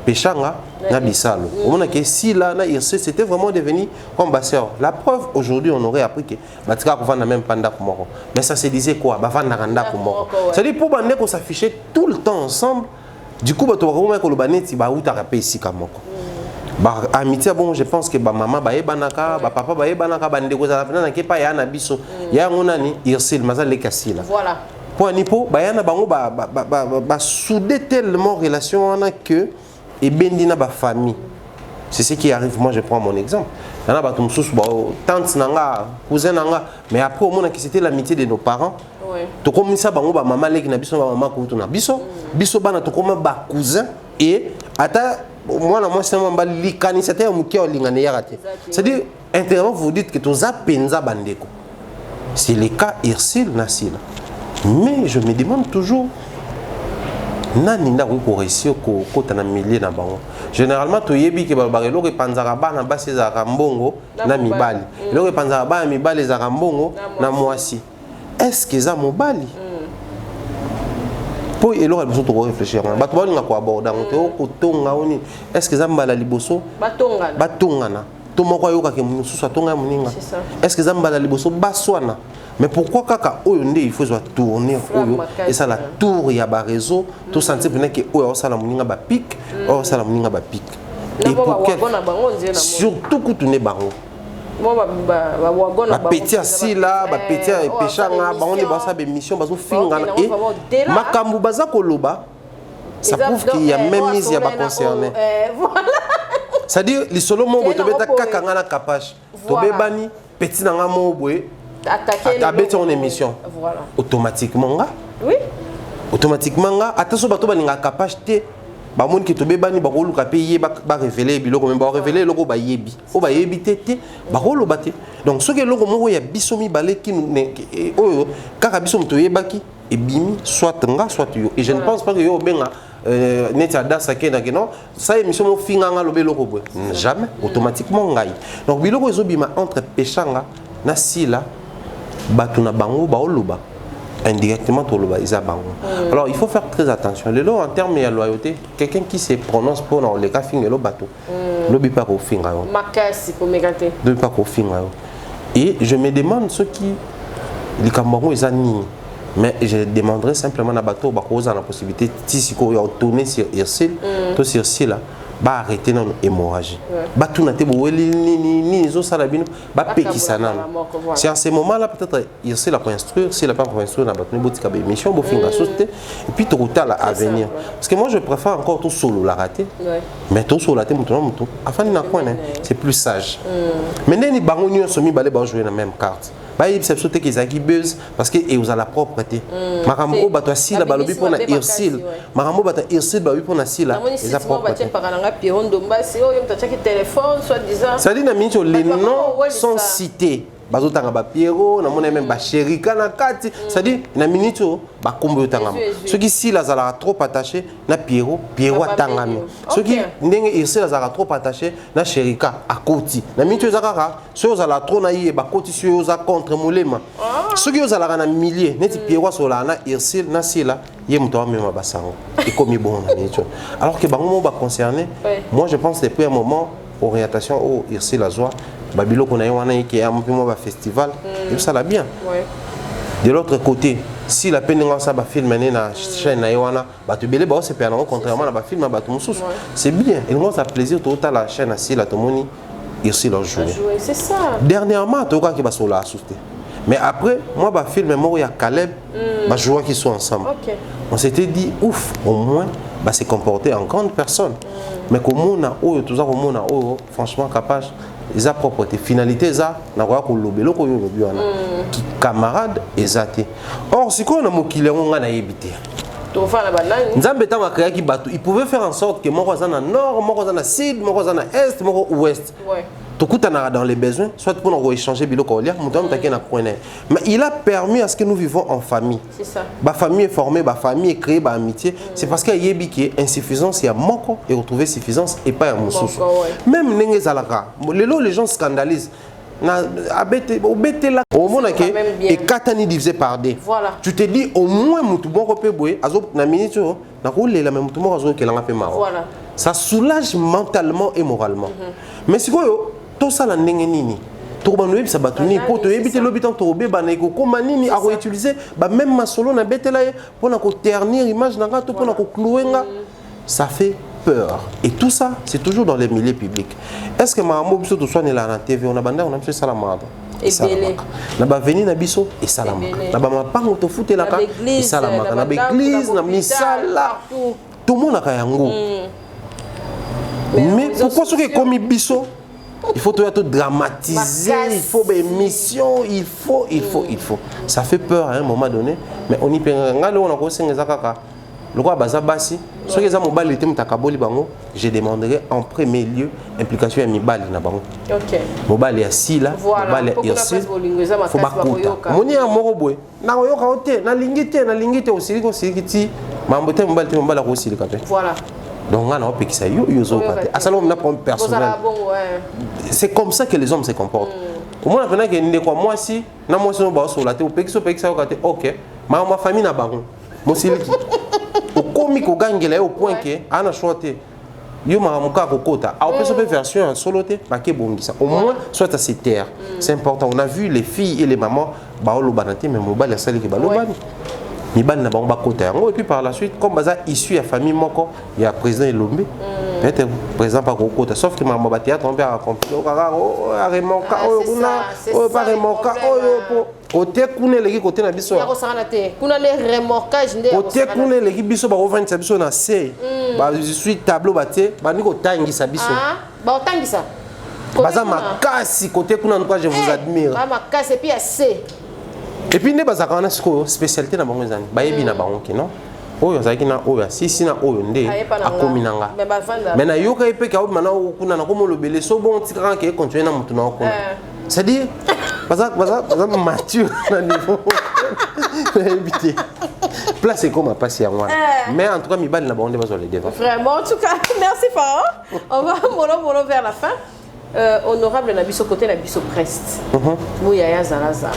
Péchanga, Nabissalo. On a que si là, c'était vraiment devenu ambassadeur. La preuve, aujourd'hui, on aurait appris que Batika Kovan n'a même pas d'Akumoro. Mais ça se disait quoi? Bavan n'a pas Kumoro. C'est-à-dire pour Bandé qu'on s'affichait tout le temps ensemble. Du coup, tu vas voir que tu vas rappeler ici comme amitié, bon, je pense que maman ba ebanaka, papa ba ebanaka, bande ko za na ke pa ya na biso. Ya ngona ni irsil mazal le kasila. Voilà. Pour nipo, ba ya na bango ba soudé tellement relation que et bendina ba famille. C'est ce qui arrive. Moi je prends mon exemple. Il y en a batum sous tante nanga, cousin nanga, mais après au moins que c'était l'amitié de nos parents. To comme ça bango ba maman leki na biso ba maman ko na biso. Biso bana to comme ba cousin et ata moi c'est un likani c'était un mukia lingane yarate. C'est-à-dire intérieurement vous dites que tous apenza bandeko. C'est le cas Irsil Nasil. Mais je me demande toujours nani nda ko réussir ko kota na milieu na bango. Généralement to yebi ke balbarelo ke panzaka bana basi za kambongo na mibali. Lo ke panzaka bana mibali za kambongo na mwasi. Est-ce que ça mobali? Pour et là il faut réfléchir. Ba to balinga ko aborda ngoto ko tonga oni. Est-ce que ça mbala liboso? Batongana. To moko yoka ke mususu atonga muninga. Est-ce que ça mbala liboso baswana? Mais pourquoi kaka oyo nde il faut tourner oyo et ça la tour ya ba réseau tout sentir que oyo ça la muninga ba pic, oyo ça la muninga ba pic. Et pour surtout que tourner bango. Ba petit assis là, ba petit péchanga, ba on est dans sa mission bazo finga et makambu baza koloba ça prouve qu'il y a même mise ya ba concerné. Voilà. C'est-à-dire les solo mo botobeta kaka ngana capache. Tobebani petit nanga mo boye attaquer ton émission. Voilà. Automatiquement oui. Automatiquement attention bato balinga capacité ba monde ki tobebani ba koluka payer ba révéler biloko même ba révéler loko ba yebi. O ba yebi tété ba koloba té. Donc ce que loko moko ya biso mi balé ki oyo kaka biso mto yebaki et bimi soit nga soit yo. Et je ne pense pas que yo benga neta dasa kena que non ça émission mo finganga lobe loko boy. Jamais automatiquement ngai. Donc biloko ezobima entre péchanga na sila batuna bango ba oluba indirectement to oluba isa bango. Alors il faut faire très attention. Le lot en termes de loyauté, quelqu'un qui se prononce pour dans les cas fingelo bateau. Lobi pas ko finga yo. Makasi pour mégate. De pas ko finga yo. Et je me demande ce qui les camarades ils animent. Mais je demanderais simplement à bateau ba ko za la possibilité si ko yo tourner sur Irsil, to sur Sila ba arrêter non hémorragie. Ba tout naté bo ni zo salabino ba pekisana. C'est en ce moment là peut-être Irsil la pour instruire, si la pas pour instruire na ba tout botika ba émission bo finga sauter et puis tout à à venir. Parce que moi je préfère encore tout solo la rater. Mais tout solo la té mutu afin na coin c'est plus sage. Mais neni bango ni somi balé ba jouer la même carte. Bah il s'est sauté qu'ils a qui buzz parce que et vous a la propreté. Marambo bato asila balobi pour na Irsil. Marambo bato Irsil balobi pour na sila. Ils a propreté. Ça dit na mincho les noms sont cités. Bazo tanga ba Pierrot, na mona même ba Sherika na kati. Ça dit na minito ba kombo tanga. Ceux qui si la zala trop attaché na Pierrot tangami. Ceux qui ndenge Irsil la zala trop attaché na Sherika à koti. Na minito zakaka, ceux zala trop na yé ba koti ceux za contre molema. Ceux qui zala na millier, neti Pierrot so la na Irsil na sila, yé muto même ba sango. Et comme bon na minito. Alors que bango ba concerné, moi je pense depuis un moment orientation au Irsil la joie. Babilo qu'on a eu qui est un peu moins festival et ça l'a bien. De l'autre côté, si la peine ça va filmer na chaîne na yoana, ba tu belé ba c'est pas contrairement à ba film ba tout sous. C'est bien. Et moi ça plaisir total la chaîne assis la tomoni ici leur jouer. C'est ça. Dernièrement to ka ki ba sola assuster. Mais après moi ba film moi il y a Caleb ba jouer qui sont ensemble. On s'était dit ouf au moins ba se comporter en grande personne. Mais comme on a tout ça comme on a franchement capable ils ont propreté finalité ça na kwa ko lobelo ko yo lobi wana camarade ezate or si ko na mokile ngo na yebité Nzambe tant créé qui bateau, il pouvait faire en sorte que moi dans le nord, moi dans le sud, moi dans l'est, moi dans l'ouest. Tout dans les besoins, soit pour nous échanger biloko mais il a permis à ce que nous vivons en famille. C'est ça. Ma famille est formée, ma famille est créée, ma amitié. C'est parce qu'il y a une insuffisance, il y a manque et retrouver suffisance et pas un moussou. Même les gens scandalisent. Et katani divisé par deux. Voilà. Tu te dis au moins mutubo repéboué azo na minute na roule la même mutubo azo que l'on a fait marre. Voilà. Ça soulage mentalement et moralement. Mais si quoi tout ça la nini. Tout le monde ça batuni pour te éviter l'habitant tourbe baneko comme nini à réutiliser même ma solo na betela pour na ko ternir image na gato pour na ko clouenga. Ça fait peur. Et tout ça, c'est toujours dans les milieux publics. Est-ce que ma maman biso to soigner la na TV on a banda on a fait salamada. Et belé. Na ba veni na biso et salamada. Na ba mapango to fute la ka et salamada. Na ba église na misala. Tout le monde a kayango. Mais pourquoi ce qui comme biso il faut tout dramatiser, il faut des émissions, il faut. Ça fait peur à un moment donné, mais on y peut regarder on a aussi les akaka. Le roi Bazabasi, ce que mon bal était mutakaboli bango, je demanderai en premier lieu implication à mi bal na bango. OK. Mon bal est assis là, mon bal est ici. Faut bakuta. Moni a moroboy. Na yoka ote, na lingite aussi ko sikiti. Mambote mon bal aussi le capé. Voilà. Donc on a ça c'est comme ça que les hommes se comportent. Au moins maintenant que quoi moi si na moi sur la tête OK ma famille na baron mon siliki au comique au gangela au point que ana choité yo ma muka kokota a peut version en soloté ba ke bongisa au moins soit à se taire. C'est important. On a vu les filles et les mamans ba lo banati mais mobile la salle qui ba lo bani Mibal na bango côté et puis par la suite comme baza issu à famille moko il y a président Elombe peut-être président pas côté sauf que maman ba théâtre on peut accomplir o remonka o pas remonka o côté kuna leki côté na biso kuna les remorquages ndé côté kuna leki biso ba revendre biso na C ba je suis tableau baté ba niko tangisa biso ba tangisa baza makasi côté kuna quoi je vous admire ba makasi et puis à C. Et puis, nous avons une spécialité dans le monde. Bayebi na banki non. Oyo zaki na oyo sisi na oyo nde akominanga. Mais na yoka epe ka mana kuna na komo lobele so bon tikran ke continuer na mutu na okona. C'est-à-dire baza mature na niveau. Éviter. Place c'est comme passer à moi. Mais en tout cas mi bal na bande bazo les devant. Vraiment en tout cas merci Pharaon. On va molo vers la fin. Honorable na biso côté na biso Brest. Mouyaya Zalaza.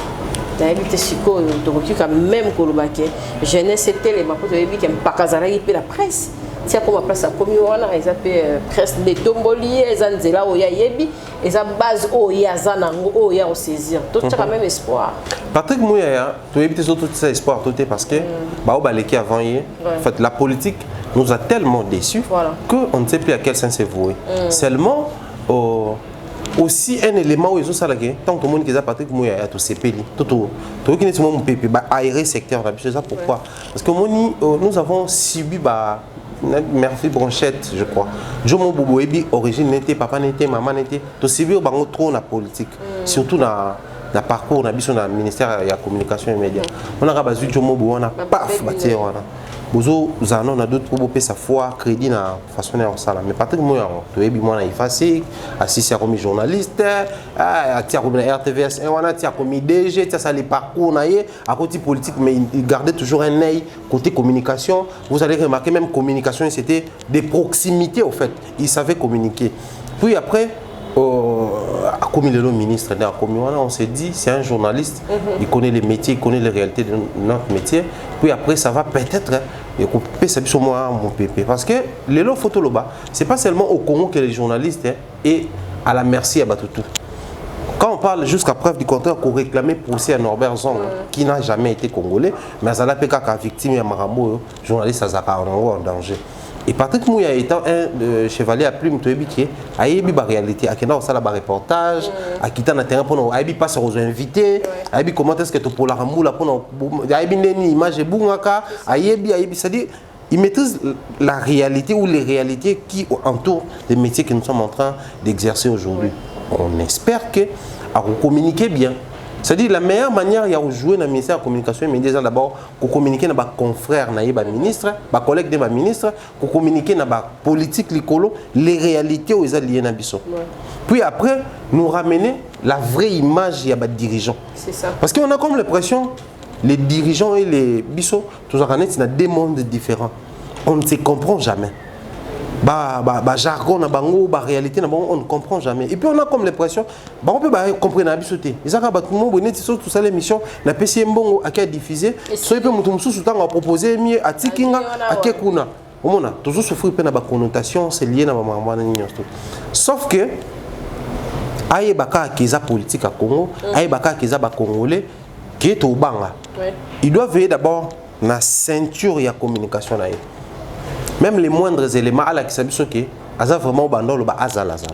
J'habite Chico, donc quand même Kolobake, jeunesse c'était les mapotes de qui pas casaré puis la presse. Tiens comme place à communion ils appellent presse des tomboliers, ils ont là où il y a yebi, ils ont base où il y a zanango, où il y a au saisir. Tout ça quand même espoir. Patrick Mouyaya, tu habites surtout ça espoir tout parce que bah au balé qui avant hier, en fait la politique nous a tellement déçus que on ne sait plus à quel sens c'est voué. Seulement aussi un élément où ils ont ça là tant que monde qui a Patrick Mouyaya tout CPI tout qui n'est mon pépé bah aérer secteur là c'est ça pourquoi parce que nous avons subi bah merci Bronchette je crois Jomo Bobo Ebi origine n'était papa n'était maman n'était tout subi au bango trop na politique surtout na parcours na biso na ministère de la communication et médias on a rabazu Jomo Bobo on a paf bâtir on a Bozo Zanon a d'autres pour payer sa foi crédit na façon en salle mais Patrick Mouyaya tu es moi na effacer assisté comme journaliste à tia comme RTVS et on a tia comme DG tia ça les parcours na à côté politique mais il gardait toujours un œil côté communication vous allez remarquer même communication c'était des proximités au fait il savait communiquer puis après comme il est le ministre de la communication, on s'est dit c'est un journaliste, il connaît les métiers, il connaît les réalités de notre métier. Puis après ça va peut-être couper ça sur moi mon pépé parce que les lots photo là-bas, c'est pas seulement au Congo que les journalistes et à la merci à Batutu. Quand on parle jusqu'à preuve du contraire qu'on réclamait procès à Norbert Zong qui n'a jamais été congolais, mais à la PK victime à Marambo, journaliste à en danger. Et Patrick Mouyaya étant un chevalier à plume qui a eu la réalité, a quitté un reportage, a quitté un terrain pour a pas aux invités, a eu comment est-ce que tu pour la ramoula pour a eu une image de Bungaka, a eu c'est-à-dire il maîtrise la réalité ou les réalités qui entourent les métiers que nous sommes en train d'exercer aujourd'hui. On espère que à communiquer bien. C'est-à-dire la meilleure manière de jouer dans le ministère de la communication et médias d'abord pour communiquer avec les confrères, les ministres, les collègues des ministres, pour communiquer avec la politique, les réalités aux alliés nabiso. Puis après, nous ramener la vraie image des dirigeants. C'est ça. Parce qu'on a comme l'impression, les dirigeants et les bisous, tous en c'est deux mondes différents. On ne se comprend jamais. Jargon na bango, réalité na bango, on ne comprend jamais. Et puis on a comme l'impression, on peut comprendre la bisoté. Ils ont tout le monde tout ça l'émission, la PC mbongo a diffusé, so il peut mutu mususu tanga proposer mieux à tikinga à kekuna. On a toujours souffrir pe na ba connotation, c'est lié na ba mamba na nyonso. Sauf que aye baka kiza politique à Congo, aye baka kiza ba congolais qui est au banga. Il doit veiller d'abord na ceinture ya communication na. Même les moindres éléments à la qui s'habille que Aza vraiment bandolo ba azalaza.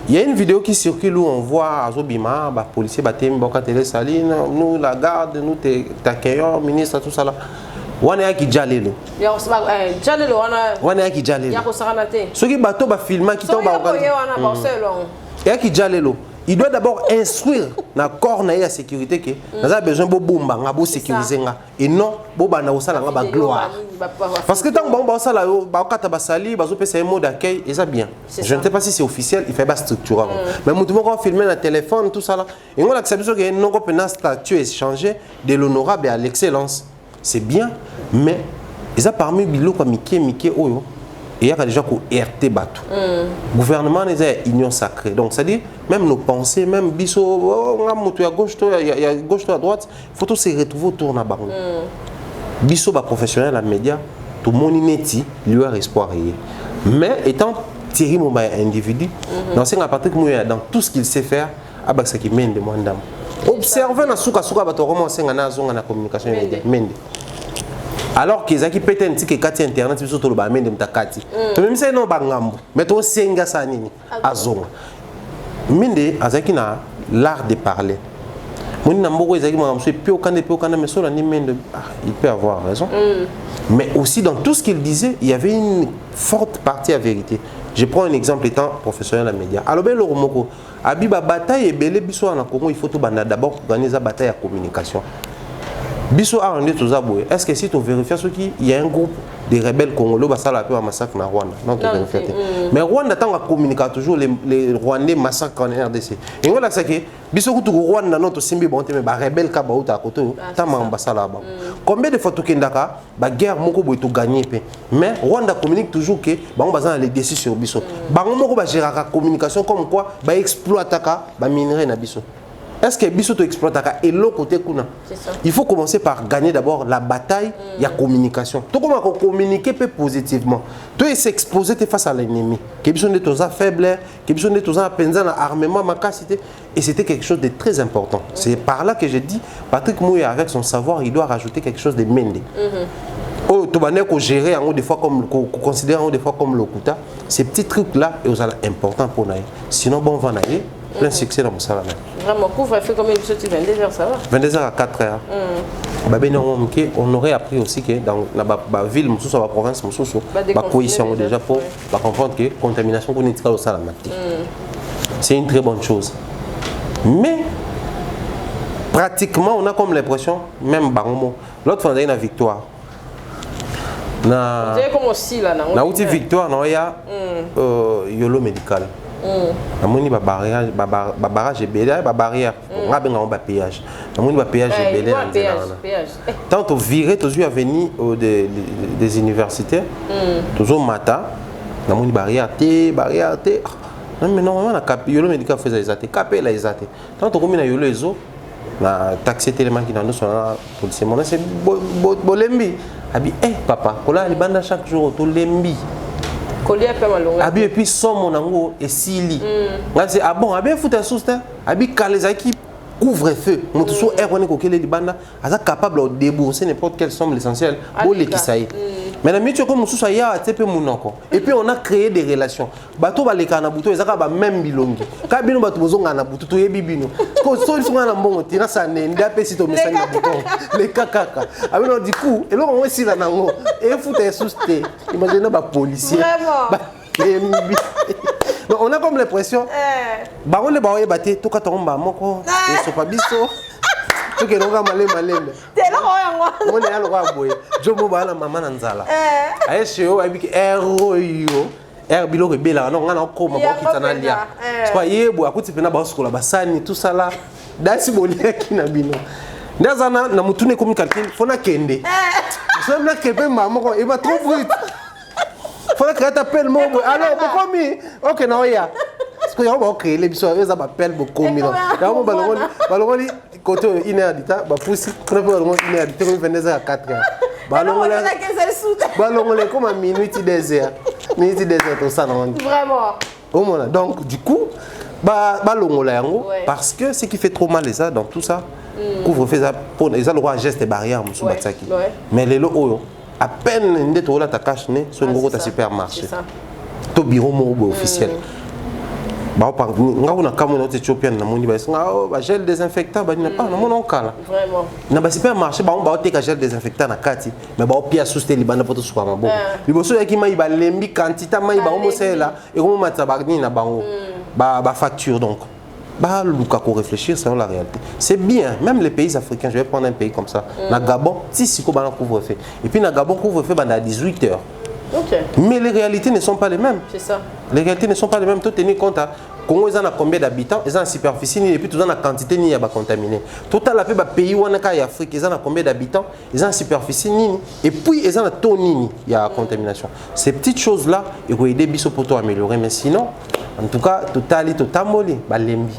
Il y a une vidéo qui circule où on voit Azobima, ba policier batem boka télé saline, nous la garde, nous t'accueillons ministre tout ça là. Wana ya ki jalelo. Ya jalelo wana ya ki jalelo. Ya ko saranate. Soki bato ba filma ki to ba ya ki jalelo. Il doit d'abord instruire na corps na ya sécurité que nous avons besoin de bomba ngabo sécuriser nga et non boba na osala nga ba gloire. Parce que tant que bon ça là ba kata ba sali ba zo pesa un mot d'accueil et ça bien. Je ne sais pas si c'est officiel, il fait pas structurant. Mais mutu moko filmer na téléphone tout ça là et on a que ça besoin que non ko statut échanger de l'honorable à l'excellence. C'est bien mais ils a parmi biloko mike oyo et il y a déjà qu'on RT bateau. Gouvernement est une union sacrée. Donc ça dit même nos pensées, même biso, on a à gauche, il y a gauche à droite, il faut tous se retrouver autour de la barre. Biso ba professionnel à média, tout le monde inéti, lui a espoir. Mais étant Thierry Momba individu, dans ce Patrick Mouya dans tout ce qu'il sait faire, à ce qui mène de moins d'âme. Observez na souka bato commencer na zonga na communication média. Alors qu'ils ont pété un petit kati internet sur le bas de mtakati. Même si non bangambo, mais ton senga sanini azonga. Minde azaki na l'art de parler. Mon nambo ezaki mamso puis aucun mais sur la mende il peut avoir raison. Mais aussi dans tout ce qu'il disait, il y avait une forte partie à vérité. Je prends un exemple étant professionnel à média. Alors ben loromoko abiba bataille et belé biso na Congo il faut tout banda d'abord pour gagner sa bataille à communication. Biso a rendu tout ça. Est-ce que si tu vérifies ce qui il y a un groupe de rebelles congolais qui a fait un massacre en Rwanda? Non, tu vérifies. Mais Rwanda tant qu'on communique toujours les Rwandais massacrent en RDC. Et on a ça que biso kutu Rwanda non to simbi bon mais ba rebelle ka ba uta koto ta mambasa là bas. Combien de fois tu kendaka ba guerre moko boy to gagner pe. Mais Rwanda communique toujours que ba on bazana les décis sur biso. Ba moko ba gérer la communication comme quoi ba exploitaka ba minerai na biso. Est-ce que biso to exploite et l'autre côté kuna? Il faut commencer par gagner d'abord la bataille, il y a communication. Tout comment communiquer peut positivement. Tu es s'exposer face à l'ennemi. Que biso ne toza faible, que biso ne toza penza na armement macacité et c'était quelque chose de très important. C'est par là que j'ai dit Patrick Mouya avec son savoir, il doit rajouter quelque chose de mendé. Oh, tu vas gérer des fois comme considérer des fois comme l'okuta. Ces petits trucs là, ils sont importants pour nous. Sinon bon va naïe. Plein succès dans mon salon. Vraiment, couvre-feu comme il tu 22h, ça va 22h à 4h. On aurait appris aussi que dans la ville, dans la province, la cohésion déjà pour comprendre que la contamination politique au salon. C'est une très bonne chose. Mais pratiquement, on a comme l'impression, même Baromo, l'autre fois, on a une victoire. On dirait comme aussi là. On a une victoire, il y a YOLO médical. Amoni ba barrage belé ba barrière on a benga ba péage amoni ba péage belé tant au virer toujours à venir des universités toujours matin amoni barrière té non mais normalement na cap yolo médical faisait exacté capé la exacté tant au na yolo ezo na taxi tellement qui dans nous sont policier mon c'est bolembi abi papa kola libanda chaque jour to lembi Abi et puis son mon ango et sili. C'est ah bon, abi fout un sousta, abi kalezaki couvre-feu. Mon tout so erroné kokele libanda, asa capable de débourser n'importe quelle somme l'essentiel pour les kisaï. Mais la mieux comme sous ya tepe mon encore. Et puis on a créé des relations. Bato ba leka na buto ezaka ba même bilongi. Ka bino bato bozonga na buto to yebi bino. Ko so ils sont na mbongo tina sa ne ndape si to message na buto. Les kakaka. Abi no du coup, et là on est là nango. Et fout un sousta. Imaginez ba policier. Vraiment. Donc on a comme l'impression on les baoye baté to ka tomba moko et so pa biso Tu que non malé malé. T'es là moi. On est à l'oreille boy. Je me bats la maman Nanzala. Aïe chez eux, avec héros air bilo rebela non ngana ko mabo kitana lia. Kwa yebo akuti pena ba skola basani tout ça là. Dasi bolia kina bino. Ndazana na mutune komi calcul fona kende. Ça na kebe maman ko eba trop brut. Fona que t'appelles mon alors bokomi. OK na oya. Parce que on va créer les biso eza ba appel bokomi non. Ya mo balongoli côté 1h du temps ba poussi très peu 1h du temps comme 22h 4h. Balongoli comme à minuit 2h. Minuit 2h tout ça non. Vraiment. Au moins donc du coup balongola yango parce que ce qui fait trop mal ça dans tout ça couvre-feu ça pour les droit geste barrière musu batsaki. Mais les lo à peine ndé to la ta cache né sur ngoko ta supermarché. To bureau mo officiel. Ba par ngako na kamona Éthiopienne na moni ba nga gel désinfectant ba na pas na mon kala. Vraiment. Na ba supermarché ba on ba te ka gel désinfectant na kati mais ba pia souste libana poto suka mabo. Liboso yaki mai ba lembi quantité mai ba mo sela et comme matsa ba ni na bango. Ba facture donc. Bah, Luka, qu'on réfléchir, c'est la réalité. C'est bien, même les pays africains, je vais prendre un pays comme ça. Na Gabon, si couvre-feu. Et puis na Gabon, couvre-feu à 18h. Okay. Mais les réalités ne sont pas les mêmes. C'est ça. Les réalités ne sont pas les mêmes. Tout tenir compte à Congo, ils ont combien d'habitants, ils ont une superficie, et puis tout la quantité ni à contaminé. Total la paix pays où on a Afrique, ils ont combien d'habitants, ils ont une superficie ni et puis ils ont un taux ni il y a contamination. Ces petites choses là, ils vont aider biso pour améliorer, mais sinon, en tout cas, total molli, balembi.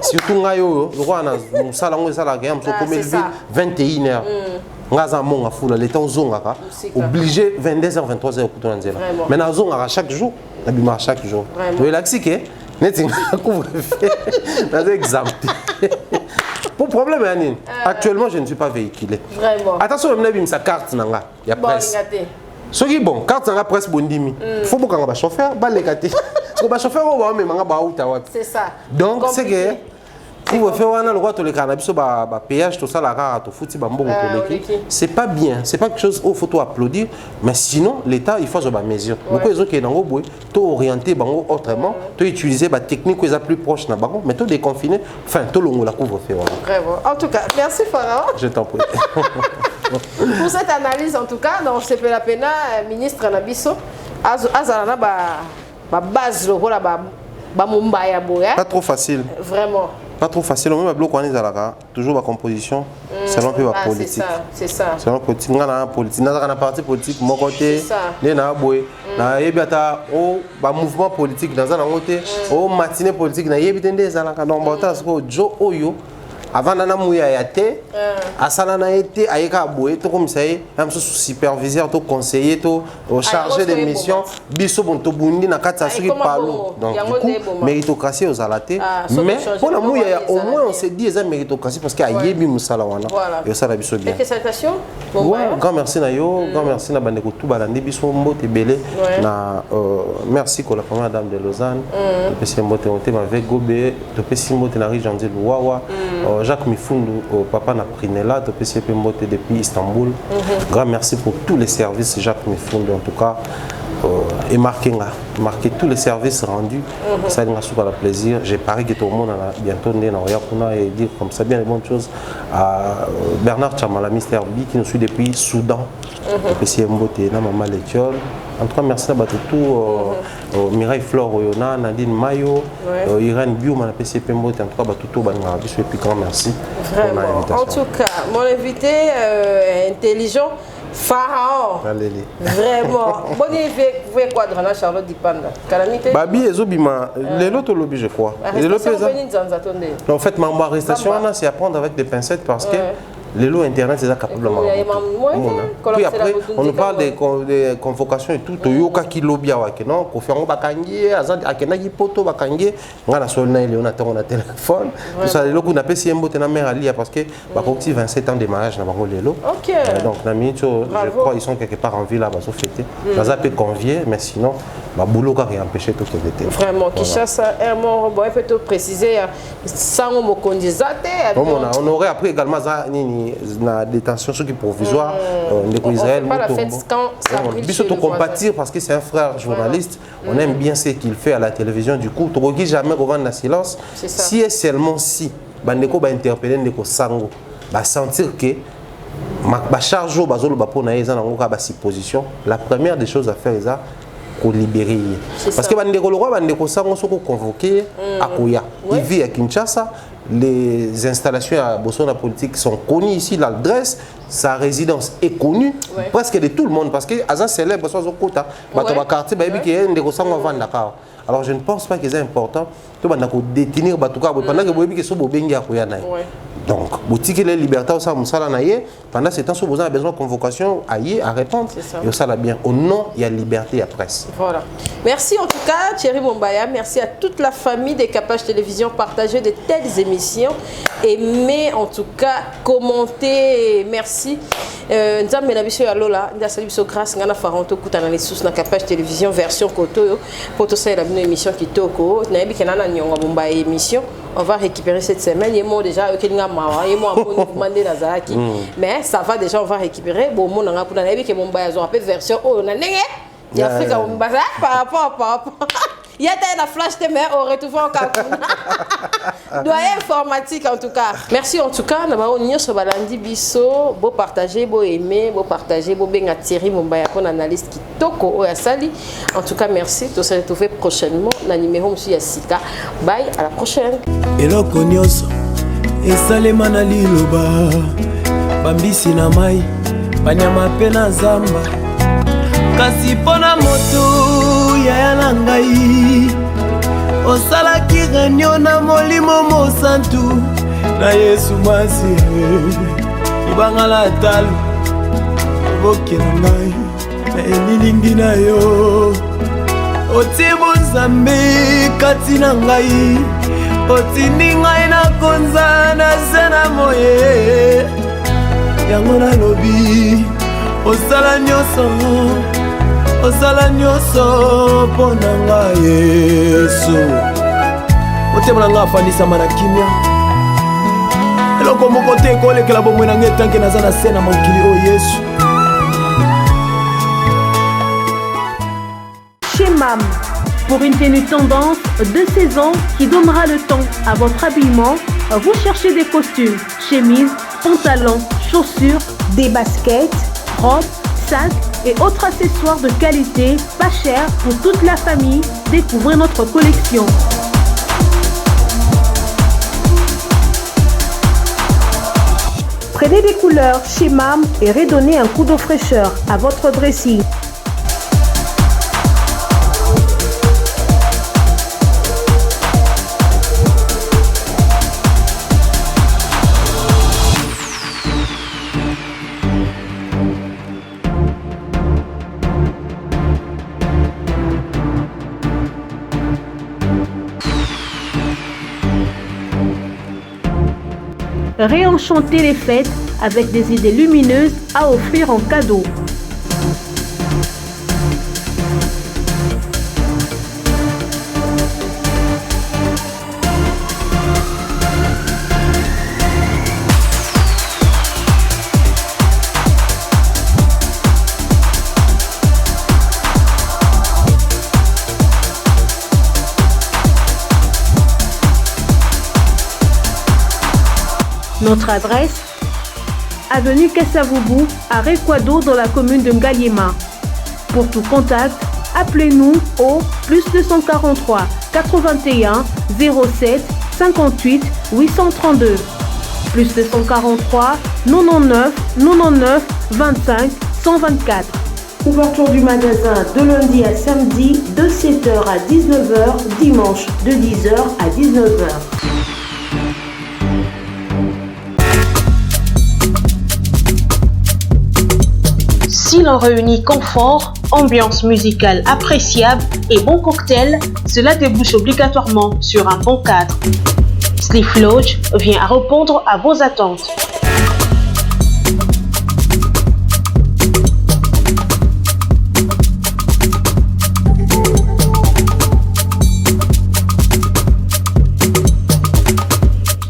Surtout ngayo, je crois na salon ça la gamme, so comme 21h. Ngaza monga fula les temps zongaka obligé 22h 23h pour ton nzela. Maintenant zongaka chaque jour, abima chaque jour. Tu es là que net couvre-feu. Dans exemple. Pour problème Anine, actuellement je ne suis pas véhiculé. Vraiment. Attention même bim sa carte nanga, il y a presse. Ce qui bon, carte nanga presse bondimi. Faut pas qu'on va chauffeur, ba lekate. Parce que ba chauffeur on va même nga ba uta wat. C'est ça. Donc c'est que pour faire le droit de le cannabis péage tout ça la rare tout foutu bambo c'est pas bien, c'est pas quelque chose où faut applaudir mais sinon l'état il faut des mesures donc les autres qui dans boy tout orienter bango autrement tout utiliser ba technique qui est plus proche na bango mais tout déconfiner enfin tout longo la couvre-feu. Vraiment. En tout cas, merci Pharaon. Je t'en prie. Pour cette analyse en tout cas dans CP la pena ministre Nabiso azalana ba base le voilà ba Mumbai boya. Pas trop facile. Vraiment. Pas trop facile, on même bloc on est à toujours la composition selon peu la politique. C'est ça. Selon politique, on a politique, on a parti politique mon côté, les na boy, na yebata o ba mouvement politique dans un côté, o matinée politique na yebitende za la donc bota ko jo oyo avant nana mouya yate asala na été ayeka boy to comme ça am superviseur to conseiller to chargé de mission biso bon to bundi na kata soki palo donc du coup méritocratie aux alaté mais pour la mouya au moins on se dit eza méritocratie parce que ayebi musala wana et ça la biso bien. Félicitations. Grand merci na yo, grand merci na bandeko tout balandi biso mbote belé na merci ko la première dame de Lausanne to pesi mbote on te avec Gobé to pesi mbote na Rijanzi Luwawa Jacques Mifundu, papa n'a pris là, depuis Istanbul. Grand merci pour tous les services, Jacques Mifundu, en tout cas, et marqué tous les services rendus. Ça nous a super plaisir. J'ai parié que tout le monde a bientôt né dans Yakuna et dire comme ça bien les bonnes choses à Bernard Chamala, Mister B, qui nous suit depuis Soudan. Depuis Mbote, Maman Létiol. En tout cas, merci à tout Mireille Flore, Nadine Mayo, Irène Biou, PCP Mbote. En tout cas, tout et puis grand merci. Vraiment. En tout cas, mon invité intelligent, Pharaon. Vraiment. Bonne idée, vous voyez quoi dans la Charlotte Dipanda. Calamité. Babi et Zobima, les lots lobby, je crois. En fait, ma arrestation, c'est à prendre avec des pincettes parce que les lots internet, c'est ça capable de marcher. Puis après, on nous parle des convocations et tout. Toyoka qui lobby à Wakeno, Kofiango Bakangi, Azad Akenagi Poto Bakangi, on a solna et on a téléphone. Tout ça, les lots qu'on appelle si Mbote na mère Alia parce que Bakoki 27 ans de mariage dans Bango les lots. Donc, je crois qu'ils sont quelque part en ville là, ils sont fêtés. Ça a été convié, mais sinon, boulot qui a empêché tout le temps. Vraiment, Kishasa, Hermon, il faut te préciser, sans me conduire. On aurait après également la détention qui est provisoire de Israël. Il faut compatir parce que c'est un frère journaliste. On aime bien ce qu'il fait à la télévision. Du coup, tu ne jamais revendre la silence. Si et seulement si bandeko ba interpeller ndeko sango ba sentir que ba charge au bazolo ba pona eza nango ka ba supposition. La première des choses à faire est ko libérer parce que bandeko le roi bandeko sango soko convoqué à Koya. Il vit à Kinshasa. Les installations à Botswana politique sont connues ici, l'adresse, sa résidence est connue presque de tout le monde parce que Azan célèbre Botswana Kota, Batoba quartier, alors je ne pense pas que c'est important de détenir Batouka pendant que vous sont Bobengi à Koya. Donc, boutique les libertés au sein pendant ce temps, vous avez besoin de convocation à répondre. Et ça va bien. Au nom, il y a liberté à presse. Voilà. Merci en tout cas, Thierry Mombaya. Merci à toute la famille des Capages Télévision. Partagez de telles émissions. Aimez en tout cas, commentez. Merci. Nzambe na biso ya lola, nda sali biso grâce ngana faranto kuta na les sous na Capages Télévision version koto pour tout ça la émission kitoko. Na yebi kenana nyonga Mombaya émission. On va récupérer cette semaine. Il y a déjà demandé mais ça va déjà, on va récupérer. Bon, on a une version par rapport. Il y a la flash de mer au retour en Cameroun. Doyen informatique en tout cas. Merci en tout cas. Nous avons sur Balandi Bisso. Beau partager, beau aimer, beau partager, beau bien attirer mon bayakon analyste qui toko au Sali. En tout cas, merci. Tout se retrouver prochainement. La numéro monsieur Yassika. Bye, à la prochaine. Hello Konyoso. Et Salema na liloba. Bambisi na mai. Banyama pena zamba. Kasi pona moto ya ngai osalaki réunion na molimo mosantu na Yesu masi ibangala talo boke na ngai na elilingi na yo otibo nzambe kati na ngai otindi ngai na konza na sena moye yango na lobi osala nyonso pona nga Yesu otema nga afandisa mana kimia eloko moko te kolekela bomoi na ngai tanke naza na se na mokili oyo Yesu. Chez MAM, pour une tenue tendance de saison qui donnera le ton à votre habillement, vous cherchez des costumes, chemises, pantalons, chaussures, des baskets, robes, sacs et autres accessoires de qualité, pas cher pour toute la famille. Découvrez notre collection. Prenez des couleurs chez MAM et redonnez un coup de fraîcheur à votre dressing. Réenchanter les fêtes avec des idées lumineuses à offrir en cadeau. Notre adresse, avenue Kassavoubou, à Rekwado dans la commune de Ngaliema. Pour tout contact, appelez-nous au +243 81 07 58 832. +243 99 99 25 124. Ouverture du magasin de lundi à samedi de 7h à 19h, dimanche de 10h à 19h. Si l'on réunit confort, ambiance musicale appréciable et bon cocktail, cela débouche obligatoirement sur un bon cadre. Sleep Lodge vient à répondre à vos attentes.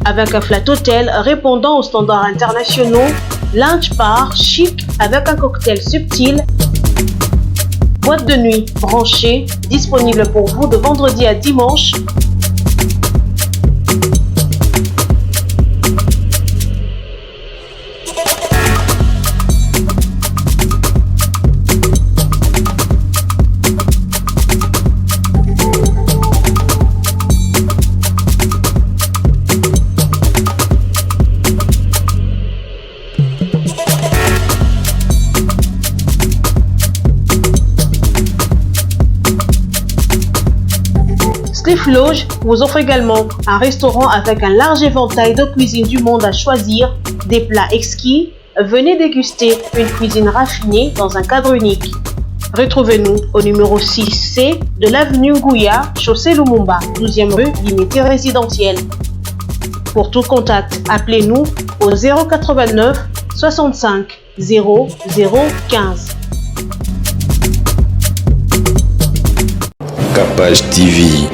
Avec un flat hôtel répondant aux standards internationaux, lounge bar chic avec un cocktail subtil, boîte de nuit branchée, disponible pour vous de vendredi à dimanche. Trifloge vous offre également un restaurant avec un large éventail de cuisines du monde à choisir, des plats exquis. Venez déguster une cuisine raffinée dans un cadre unique. Retrouvez-nous au numéro 6C de l'avenue Ngouya, chaussée Lumumba, 12e rue, limité résidentielle. Pour tout contact, appelez-nous au 089 65 00 15. Capage TV.